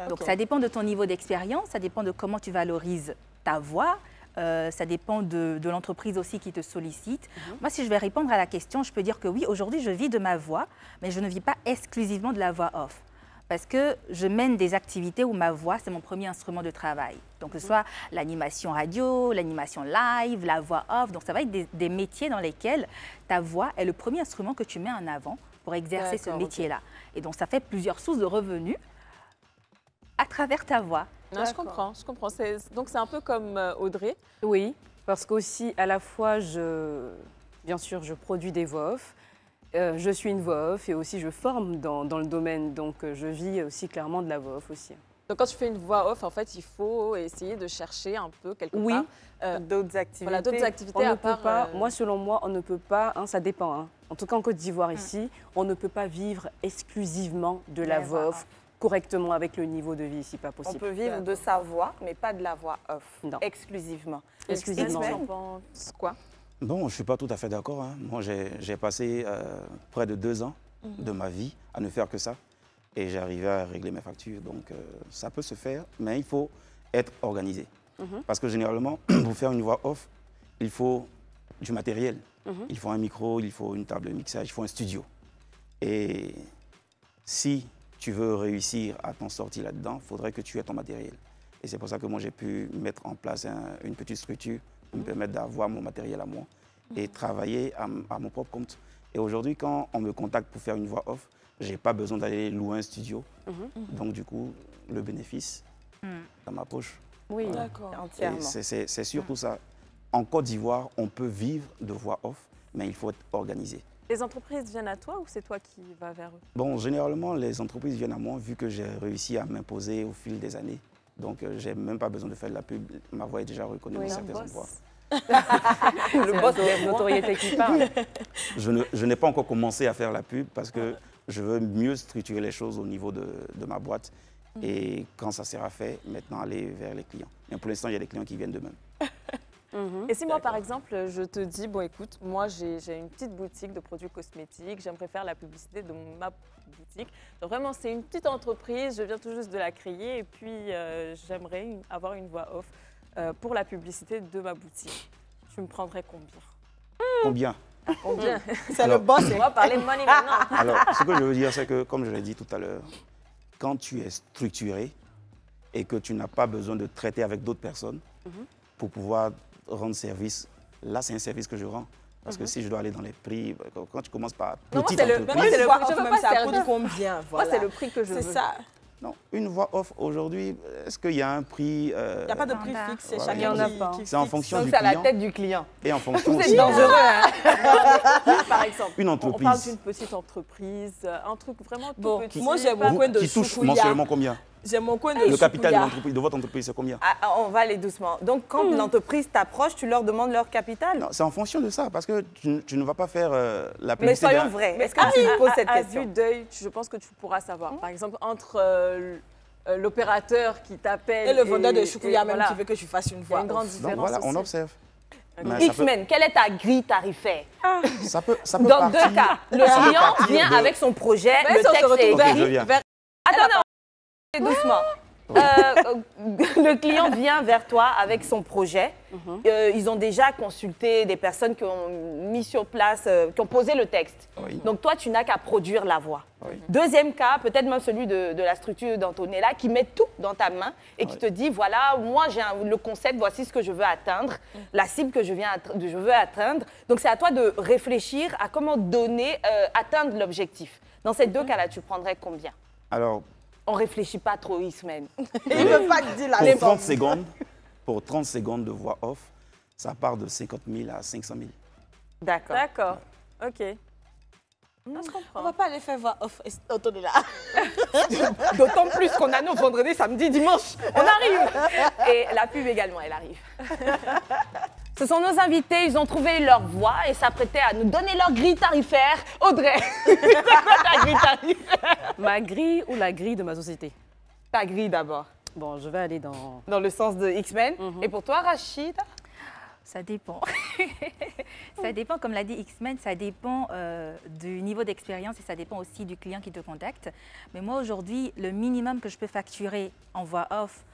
Donc, ça dépend de ton niveau d'expérience, ça dépend de comment tu valorises ta voix, ça dépend de l'entreprise aussi qui te sollicite. Moi, si je vais répondre à la question, je peux dire que oui, aujourd'hui, je vis de ma voix, mais je ne vis pas exclusivement de la voix off. Parce que je mène des activités où ma voix, c'est mon premier instrument de travail. Donc, que ce soit l'animation radio, l'animation live, la voix off. Donc, ça va être des métiers dans lesquels ta voix est le premier instrument que tu mets en avant pour exercer ce métier-là. Et donc, ça fait plusieurs sources de revenus à travers ta voix. Non, je comprends. Donc, c'est un peu comme Audrey. Oui, parce qu'aussi, à la fois, bien sûr, je produis des voix off. Je suis une voix off et aussi je forme dans le domaine, donc je vis aussi clairement de la voix off aussi. Donc quand tu fais une voix off, en fait, il faut essayer de chercher un peu quelque part d'autres activités. Voilà, d'autres activités à part. Moi, selon moi, on ne peut pas, ça dépend. En tout cas, en Côte d'Ivoire ici, on ne peut pas vivre exclusivement de la voix off correctement avec le niveau de vie ici, pas possible. On peut vivre de sa voix, mais pas de la voix off, exclusivement. Exclusivement. Tu en penses quoi? Bon, je ne suis pas tout à fait d'accord. Moi, j'ai passé près de 2 ans de ma vie à ne faire que ça. Et j'ai arrivé à régler mes factures. Donc, ça peut se faire, mais il faut être organisé. Parce que généralement, pour faire une voix off, il faut du matériel. Il faut un micro, il faut une table de mixage, il faut un studio. Et si tu veux réussir à t'en sortir là-dedans, il faudrait que tu aies ton matériel. Et c'est pour ça que moi, j'ai pu mettre en place une petite structure pour me permettre d'avoir mon matériel à moi et travailler à mon propre compte. Et aujourd'hui, quand on me contacte pour faire une voix off, je n'ai pas besoin d'aller louer un studio. Donc, du coup, le bénéfice dans ma poche. Oui, d'accord, entièrement. C'est surtout ça. En Côte d'Ivoire, on peut vivre de voix off, mais il faut être organisé. Les entreprises viennent à toi ou c'est toi qui vas vers eux? Bon, généralement, les entreprises viennent à moi vu que j'ai réussi à m'imposer au fil des années. Donc, je n'ai même pas besoin de faire de la pub. Ma voix est déjà reconnue dans certains endroits. Le boss de notoriété qui parle. Je n'ai pas encore commencé à faire la pub parce que je veux mieux structurer les choses au niveau de ma boîte. Et quand ça sera fait, maintenant aller vers les clients. Mais pour l'instant, il y a des clients qui viennent d'eux-mêmes. Et si moi, par exemple, je te dis, bon, écoute, moi, j'ai une petite boutique de produits cosmétiques, j'aimerais faire la publicité de ma boutique. Donc vraiment, c'est une petite entreprise, je viens tout juste de la créer et puis j'aimerais avoir une voix off pour la publicité de ma boutique. Tu me prendrais combien? Combien? Combien? C'est le boss. On va parler de money maintenant. Alors, ce que je veux dire, c'est que, comme je l'ai dit tout à l'heure, quand tu es structuré et que tu n'as pas besoin de traiter avec d'autres personnes pour pouvoir rendre service, là, c'est un service que je rends. Parce que si je dois aller dans les prix, quand tu commences par petite entreprise... Moi, c'est le prix, je veux veux pas ça coûte combien, voilà. Moi, c'est le prix que je veux. C'est ça. Non, une voix off aujourd'hui, est-ce qu'il y a un prix Il n'y a pas de prix fixe, c'est voilà, chacun qui c'est en fonction du client. client. C'est à la tête du client. Et en fonction C'est dangereux, hein. Par exemple, une entreprise. On parle d'une petite entreprise, un truc vraiment tout petit. Moi, j'ai mon coin de qui touche mensuellement combien? J'ai mon coin de Le capital de l'entreprise, de votre entreprise, c'est combien? On va aller doucement. Donc, quand l'entreprise t'approche, tu leur demandes leur capital? Non, c'est en fonction de ça, parce que tu ne vas pas faire la publicité. Mais soyons vrais. Est-ce que tu me poses cette question? À vue d'œil, je pense que tu pourras savoir. Par exemple, entre l'opérateur qui t'appelle et le vendeur de choukouya même qui veut que je fasse une voix. Il y a une grande différence. Donc, voilà, aussi. on observe. X-Men, quelle est ta grille tarifaire? Ça peut dans deux cas, le client vient avec son projet, le texte est écrit. Attends, doucement. Le client vient vers toi avec son projet. Ils ont déjà consulté des personnes qui ont mis sur place, qui ont posé le texte. Oui. Donc toi, tu n'as qu'à produire la voix. Oui. Deuxième cas, peut-être même celui de la structure d'Antonella, qui met tout dans ta main et qui te dit, voilà, moi j'ai le concept, voici ce que je veux atteindre, la cible que je veux atteindre. Donc c'est à toi de réfléchir à comment atteindre l'objectif. Dans ces deux cas-là, tu prendrais combien? Alors, on ne réfléchit pas trop, X-Men. Il ne veut pas te dire la réponse. Pour 30 secondes de voix off, ça part de 50 000 à 500 000. D'accord. D'accord, ok. On ne va pas aller faire voix off, Antonella. D'autant plus qu'on a nos vendredis, samedi, dimanche. On arrive. Et la pub également, elle arrive. Ce sont nos invités, ils ont trouvé leur voix et s'apprêtaient à nous donner leur grille tarifaire. Audrey, c'est quoi ta grille tarifaire? Ma grille ou la grille de ma société? Ta grille d'abord. Bon, je vais aller dans... Dans le sens de X-Men. Et pour toi, Rachid? Ça dépend. Ça dépend, comme l'a dit X-Men, ça dépend du niveau d'expérience et ça dépend aussi du client qui te contacte. Mais moi, aujourd'hui, le minimum que je peux facturer en voix off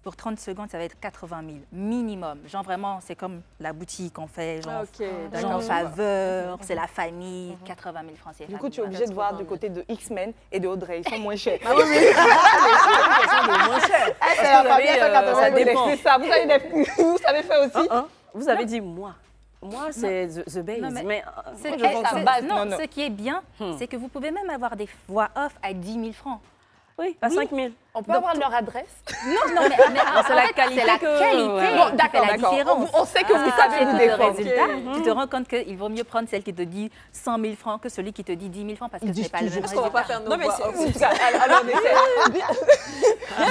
pour 30 secondes, ça va être 80 000, minimum. Genre vraiment, c'est comme la boutique, on fait genre, genre faveur, c'est la famille, 80 000 francs CFA. Du coup, tu es obligé de voir du côté de X-Men et de Audrey, ils sont moins chers. Ah oui, oui. Moins chers. C'est la famille, ça dépend. C'est ça, vous savez faire aussi? Vous avez dit moi. Moi, c'est the base. Non, mais ce qui est bien, c'est que vous pouvez même avoir des voix off à 10 000 francs. Oui, à 5 000. On peut avoir leur adresse? Non, mais c'est la qualité. C'est la qualité. Bon, d'accord. On sait que vous savez vous défendre. Résultat, tu te rends compte qu'il vaut mieux prendre celle qui te dit 100 000 francs que celui qui te dit 10 000 francs parce que ce n'est pas le même résultat. On va pas faire nos voix off. Alors,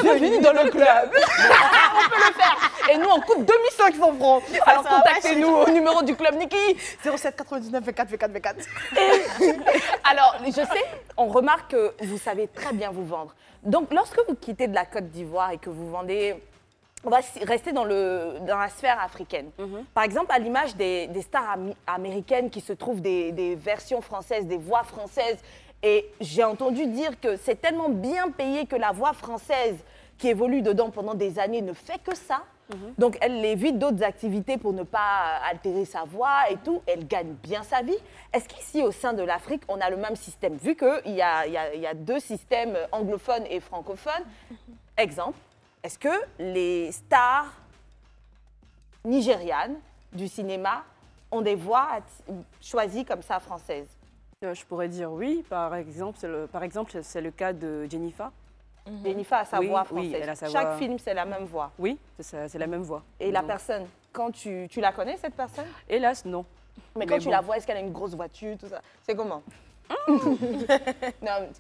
bienvenue dans le club. On peut le faire. Et nous, on coûte 2500 francs. Alors, contactez-nous au numéro du club Niki. 07 99 24 24 24. Alors, je sais, on remarque que vous savez très bien vous vendre. Donc, lorsque vous quittez de la Côte d'Ivoire et que vous vendez, on va rester dans la sphère africaine. Par exemple, à l'image des stars américaines qui se trouvent des versions françaises, des voix françaises. Et j'ai entendu dire que c'est tellement bien payé que la voix française qui évolue dedans pendant des années ne fait que ça. Donc, elle évite d'autres activités pour ne pas altérer sa voix et tout. Elle gagne bien sa vie. Est-ce qu'ici, au sein de l'Afrique, on a le même système? Vu qu'il y a deux systèmes anglophones et francophones. Exemple, est-ce que les stars nigérianes du cinéma ont des voix choisies comme ça françaises? Je pourrais dire oui. Par exemple, c'est le cas de Jennifer. Jennifer a sa voix française. Oui, elle a sa Chaque voix... film, c'est la même voix. Oui, c'est la même voix. Et la personne, quand tu la connais, cette personne? Hélas, non. Mais quand tu la vois, est-ce qu'elle a une grosse voiture, tout ça? C'est comment?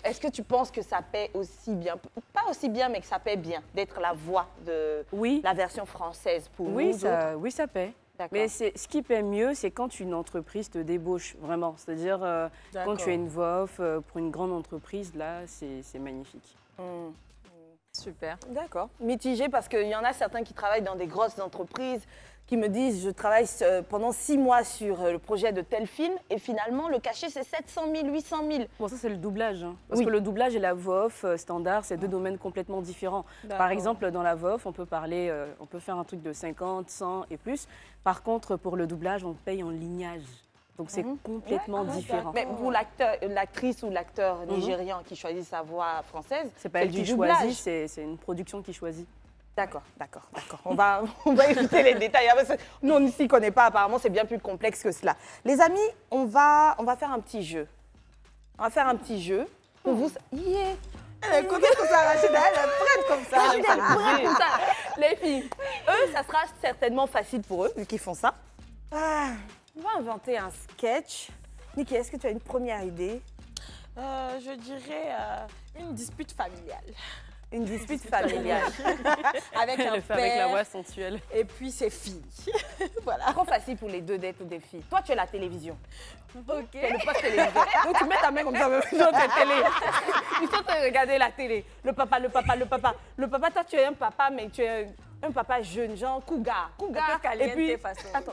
Est-ce que tu penses que ça paie aussi bien, pas aussi bien, mais que ça paie bien d'être la voix de la version française pour nous autres? Oui, ça paie. Mais ce qui paie mieux, c'est quand une entreprise te débauche, vraiment. C'est-à-dire, quand tu as une voix off pour une grande entreprise, là, c'est magnifique. Super. D'accord. Mitigé parce qu'il y en a certains qui travaillent dans des grosses entreprises qui me disent je travaille pendant 6 mois sur le projet de tel film et finalement le cachet c'est 700 000, 800 000. Bon, ça c'est le doublage. Parce que le doublage et la voix off standard, c'est deux domaines complètement différents. Par exemple, dans la voix off, on peut faire un truc de 50, 100 et plus. Par contre, pour le doublage, on paye en lignage. Donc c'est complètement différent. Mais pour l'actrice ou l'acteur nigérian qui choisit sa voix française, c'est pas elle qui choisit, c'est une production qui choisit. D'accord. On va éviter les détails. Nous, on ici ne connaît pas. Apparemment, c'est bien plus complexe que cela. Les amis, on va faire un petit jeu. On va faire un petit jeu. Pour vous... Yeah. Elle est contente comme ça, Rachida. Elle est prête comme ça. Les filles, eux, ça sera certainement facile pour eux, vu qu'ils font ça. On va inventer un sketch. Niki, est-ce que tu as une première idée? Je dirais une dispute familiale. Une dispute familiale. Avec un père. Avec la voix sensuelle. Et puis ses filles. Voilà. Trop facile pour les deux d'être des filles. Toi, tu es la télévision. Ok. Tu es le poste téléviseur. Donc, tu mets ta main comme ça, dans ta télé. Ils sont en train de regarder la télé. Le papa. Le papa, toi, tu es un papa, mais tu es un papa jeune, genre Cougar. Et puis, attends,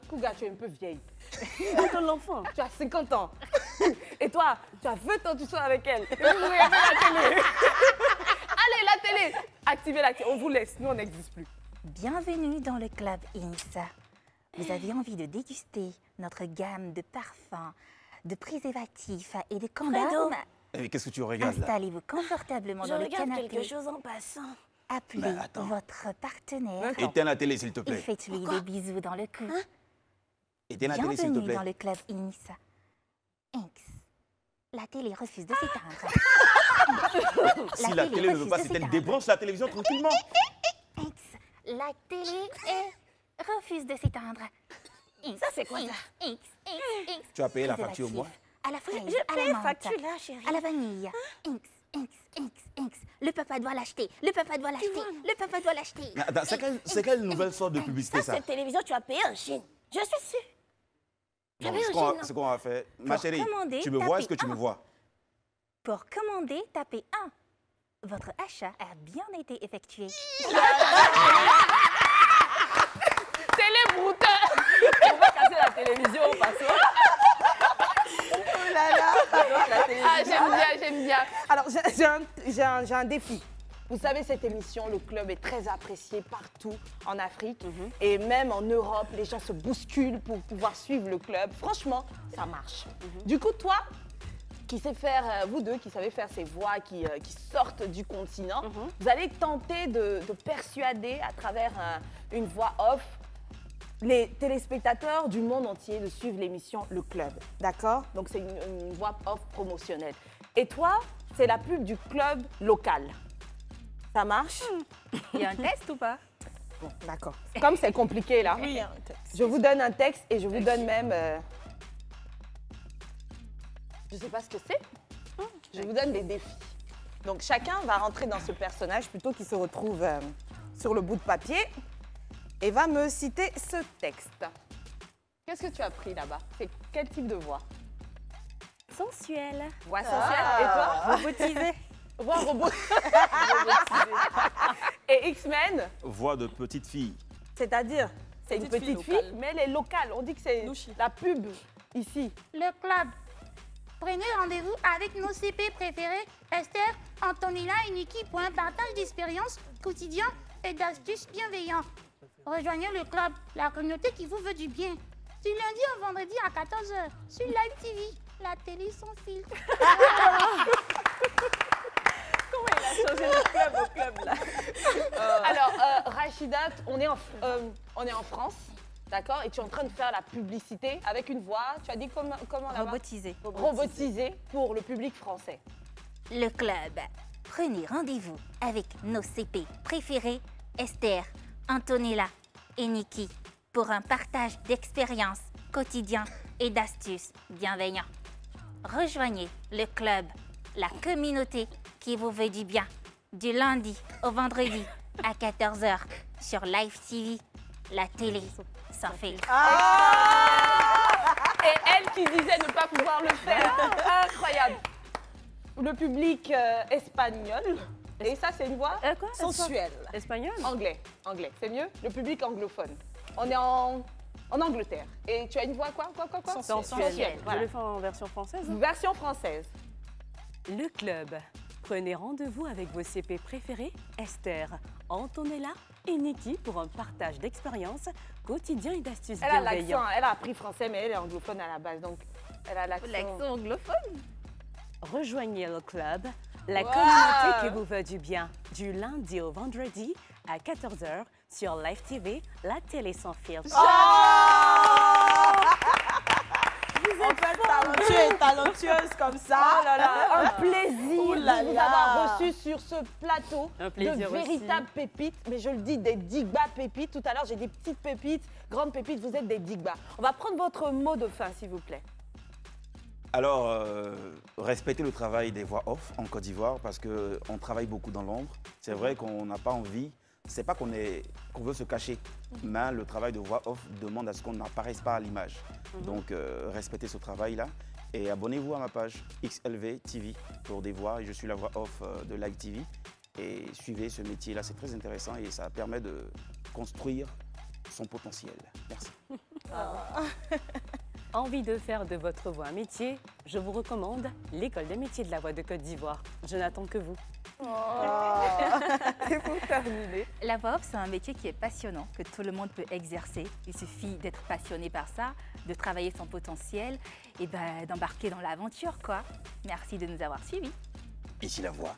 Cougar, tu es un peu vieille. Attends, l'enfant. Tu as 50 ans. Et toi, tu as 20 ans, tu sois avec elle. Et vous regardez la télé. Allez, la télé. activer la... On vous laisse, nous on n'existe plus. Bienvenue dans le club INSA. Vous avez envie de déguster notre gamme de parfums, de préservatifs et de condoms? Qu'est-ce que tu regardes là? Installez-vous confortablement dans le canapé. Je regarde quelque chose en passant. Appelez votre partenaire. Éteins la télé, s'il te Et plaît. faites-lui des bisous dans le cou. Éteins la télé, s'il te plaît. Bienvenue dans le club INSA. Inks. La télé refuse de s'éteindre. Si la télé ne veut pas s'éteindre, débranche la télévision tranquillement. Inks. La télé refuse de s'éteindre. Ça, c'est quoi ça? Inks. Tu as payé la facture, moi? À la fraise, Je à paye la la menthe, facture là, chérie. à la vanille. Inks. Le papa doit l'acheter. Le papa doit l'acheter. Le papa doit l'acheter. Mais attends, c'est quelle nouvelle sorte de publicité ça? Cette télévision, tu as payé en Chine. Je suis sûre. Bon, ce qu'on va faire, ma chérie, tu me vois, est-ce que tu me vois? Pour commander, tapez 1. Votre achat a bien été effectué. Télébrouteur. On va casser la télévision au passage. Oh là là. Ah, j'aime bien. Alors, j'ai un défi. Vous savez, cette émission, le club est très apprécié partout en Afrique et même en Europe. Les gens se bousculent pour pouvoir suivre le club. Franchement, ça marche. Du coup, toi, qui sais faire, vous deux qui savez faire ces voix qui sortent du continent, vous allez tenter de persuader à travers une voix off les téléspectateurs du monde entier de suivre l'émission Le Club. D'accord? Donc, c'est une voix off promotionnelle. Et toi, c'est la pub du club local. Ça marche? Il y a un test ou pas? Bon, d'accord. Comme c'est compliqué là, Oui, un texte. je vous donne un texte et je vous donne même... Je ne sais pas ce que c'est. Je vous donne des défis. Donc chacun va rentrer dans ce personnage plutôt qu'il se retrouve sur le bout de papier et va me citer ce texte. Qu'est-ce que tu as pris là-bas? C'est quel type de voix? Sensuelle. Voix sensuelle. Et toi? Robotisée. Voix robot. Et X-Men? Voix de petite fille. C'est-à-dire, c'est une petite fille, locale. mais elle est locale. On dit que c'est la pub ici. Le club. Prenez rendez-vous avec nos CP préférés, Esther, Antonella et Niki, pour un partage d'expériences quotidiens et d'astuces bienveillants. Rejoignez le club, la communauté qui vous veut du bien. Du lundi au vendredi à 14h sur Live TV, la télé sans filtre. Comment il a changé le club au club là? Alors, Rachidat, on est en France, d'accord? Et tu es en train de faire la publicité avec une voix, tu as dit comment là-bas? Robotisée. Robotisée pour le public français. Le club. Prenez rendez-vous avec nos CP préférés, Esther, Antonella et Niki, pour un partage d'expériences quotidiens et d'astuces bienveillants. Rejoignez le club, la communauté qui vous veut du bien, du lundi au vendredi à 14h sur Live TV, la télé sans filtre. Et elle qui disait ne pas pouvoir le faire. Incroyable. Le public espagnol. Et ça, c'est une voix Sensuelle. Espagnol? anglais. C'est mieux? Le public anglophone. On est en Angleterre. Et tu as une voix quoi? Sensuelle. Voilà. Je le fais en version française. Version française. Le club. Prenez rendez-vous avec vos CP préférés, Esther, Antonella et Niki, pour un partage d'expériences quotidiens et d'astuces Elle a bienveillants. l'accent, elle a appris français, mais elle est anglophone à la base, donc elle a l'accent. L'accent anglophone? Rejoignez le club, la communauté qui vous veut du bien, du lundi au vendredi à 14h sur Live TV, la télé sans filtre. Vous êtes talentueuse comme ça. Oh là là, un plaisir de vous avoir reçu sur ce plateau Un plaisir de véritables pépites. Mais je le dis, des digba pépites. Tout à l'heure, j'ai des petites pépites, grandes pépites. Vous êtes des digba. On va prendre votre mot de fin, s'il vous plaît. Alors, respecter le travail des voix off en Côte d'Ivoire parce qu'on travaille beaucoup dans l'ombre. C'est vrai qu'on n'a pas envie, c'est pas qu'on veut se cacher, mais le travail de voix off demande à ce qu'on n'apparaisse pas à l'image. Donc, respectez ce travail-là et abonnez-vous à ma page XLV TV pour des voix. Et je suis la voix off de Live TV. Et suivez ce métier-là, c'est très intéressant et ça permet de construire son potentiel. Merci. Envie de faire de votre voix un métier? Je vous recommande l'École des métiers de la voix de Côte d'Ivoire. Je n'attends que vous. Et pour terminer. La voix off, c'est un métier qui est passionnant, que tout le monde peut exercer. Il suffit d'être passionné par ça, de travailler son potentiel et d'embarquer dans l'aventure, quoi. Merci de nous avoir suivis. Ici la voix,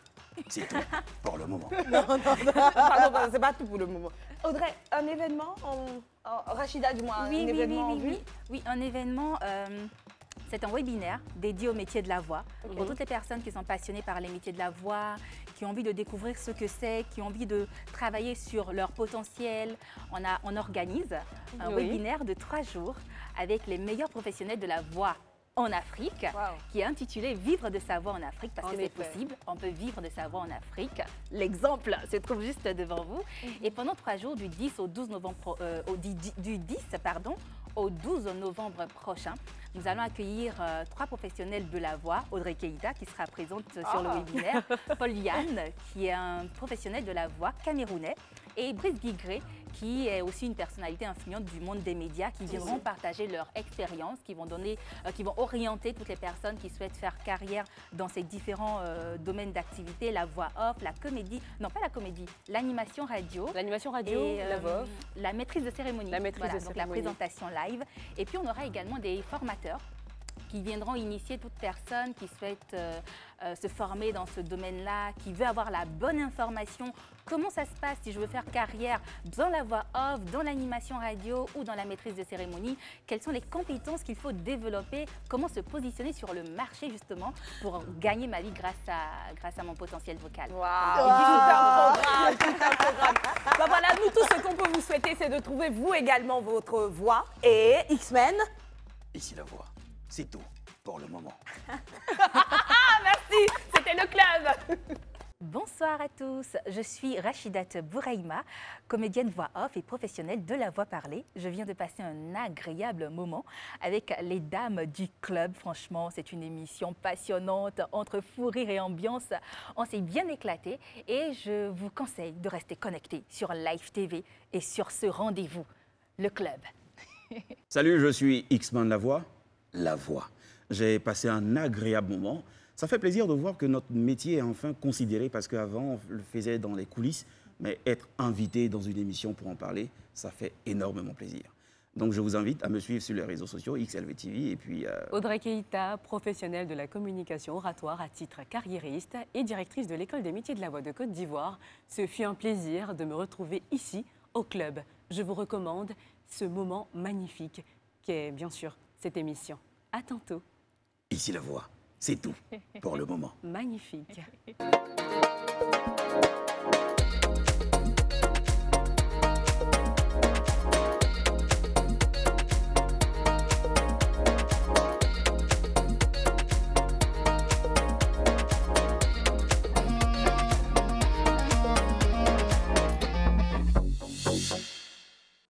c'est tout pour le moment. Non, pardon, c'est pas tout pour le moment. Audrey, un événement, Rachida, dis-moi, un événement en vue? Oui, un événement, c'est un webinaire dédié au métier de la voix. Pour toutes les personnes qui sont passionnées par les métiers de la voix, qui ont envie de découvrir ce que c'est, qui ont envie de travailler sur leur potentiel, on organise un webinaire de 3 jours avec les meilleurs professionnels de la voix en Afrique, qui est intitulé « Vivre de sa voix en Afrique » parce que c'est possible, on peut vivre de sa voix en Afrique. L'exemple se trouve juste devant vous. Et pendant 3 jours, du 10 au 12 novembre, au 12 novembre prochain, nous allons accueillir 3 professionnels de la voix. Audrey Keïta, qui sera présente sur le webinaire, Paul Yann, qui est un professionnel de la voix camerounais, et Brice Guigré, qui est aussi une personnalité influente du monde des médias, qui viendront partager leur expérience, qui vont orienter toutes les personnes qui souhaitent faire carrière dans ces différents domaines d'activité, la voix off, la comédie, non pas la comédie, l'animation radio. L'animation radio, et, la voix off. La maîtrise de cérémonie. La maîtrise de donc la présentation live. Et puis on aura également des formateurs qui viendront initier toute personne qui souhaite se former dans ce domaine-là, qui veut avoir la bonne information. Comment ça se passe si je veux faire carrière dans la voix off, dans l'animation radio ou dans la maîtrise de cérémonie? Quelles sont les compétences qu'il faut développer? Comment se positionner sur le marché justement pour gagner ma vie grâce à mon potentiel vocal? Tout un programme. Voilà, nous tout ce qu'on peut vous souhaiter, c'est de trouver vous également votre voix. Et X-Men? Ici la voix, c'est tout pour le moment. Merci, c'était le club. Bonsoir à tous, je suis Rachidat Bouraïma, comédienne voix off et professionnelle de la voix parlée. Je viens de passer un agréable moment avec les dames du club. Franchement, c'est une émission passionnante, entre fou rire et ambiance. On s'est bien éclaté et je vous conseille de rester connectés sur Live TV et sur ce rendez-vous, le club. Salut, je suis X-Man La Voix. La Voix. J'ai passé un agréable moment. Ça fait plaisir de voir que notre métier est enfin considéré parce qu'avant, on le faisait dans les coulisses, mais être invité dans une émission pour en parler, ça fait énormément plaisir. Donc, je vous invite à me suivre sur les réseaux sociaux, XLV TV et puis... Audrey Keïta, professionnelle de la communication oratoire à titre carriériste et directrice de l'École des métiers de la voix de Côte d'Ivoire. Ce fut un plaisir de me retrouver ici, au club. Je vous recommande ce moment magnifique qu'est, bien sûr, cette émission. À tantôt. Ici la voix, c'est tout pour le moment. Magnifique.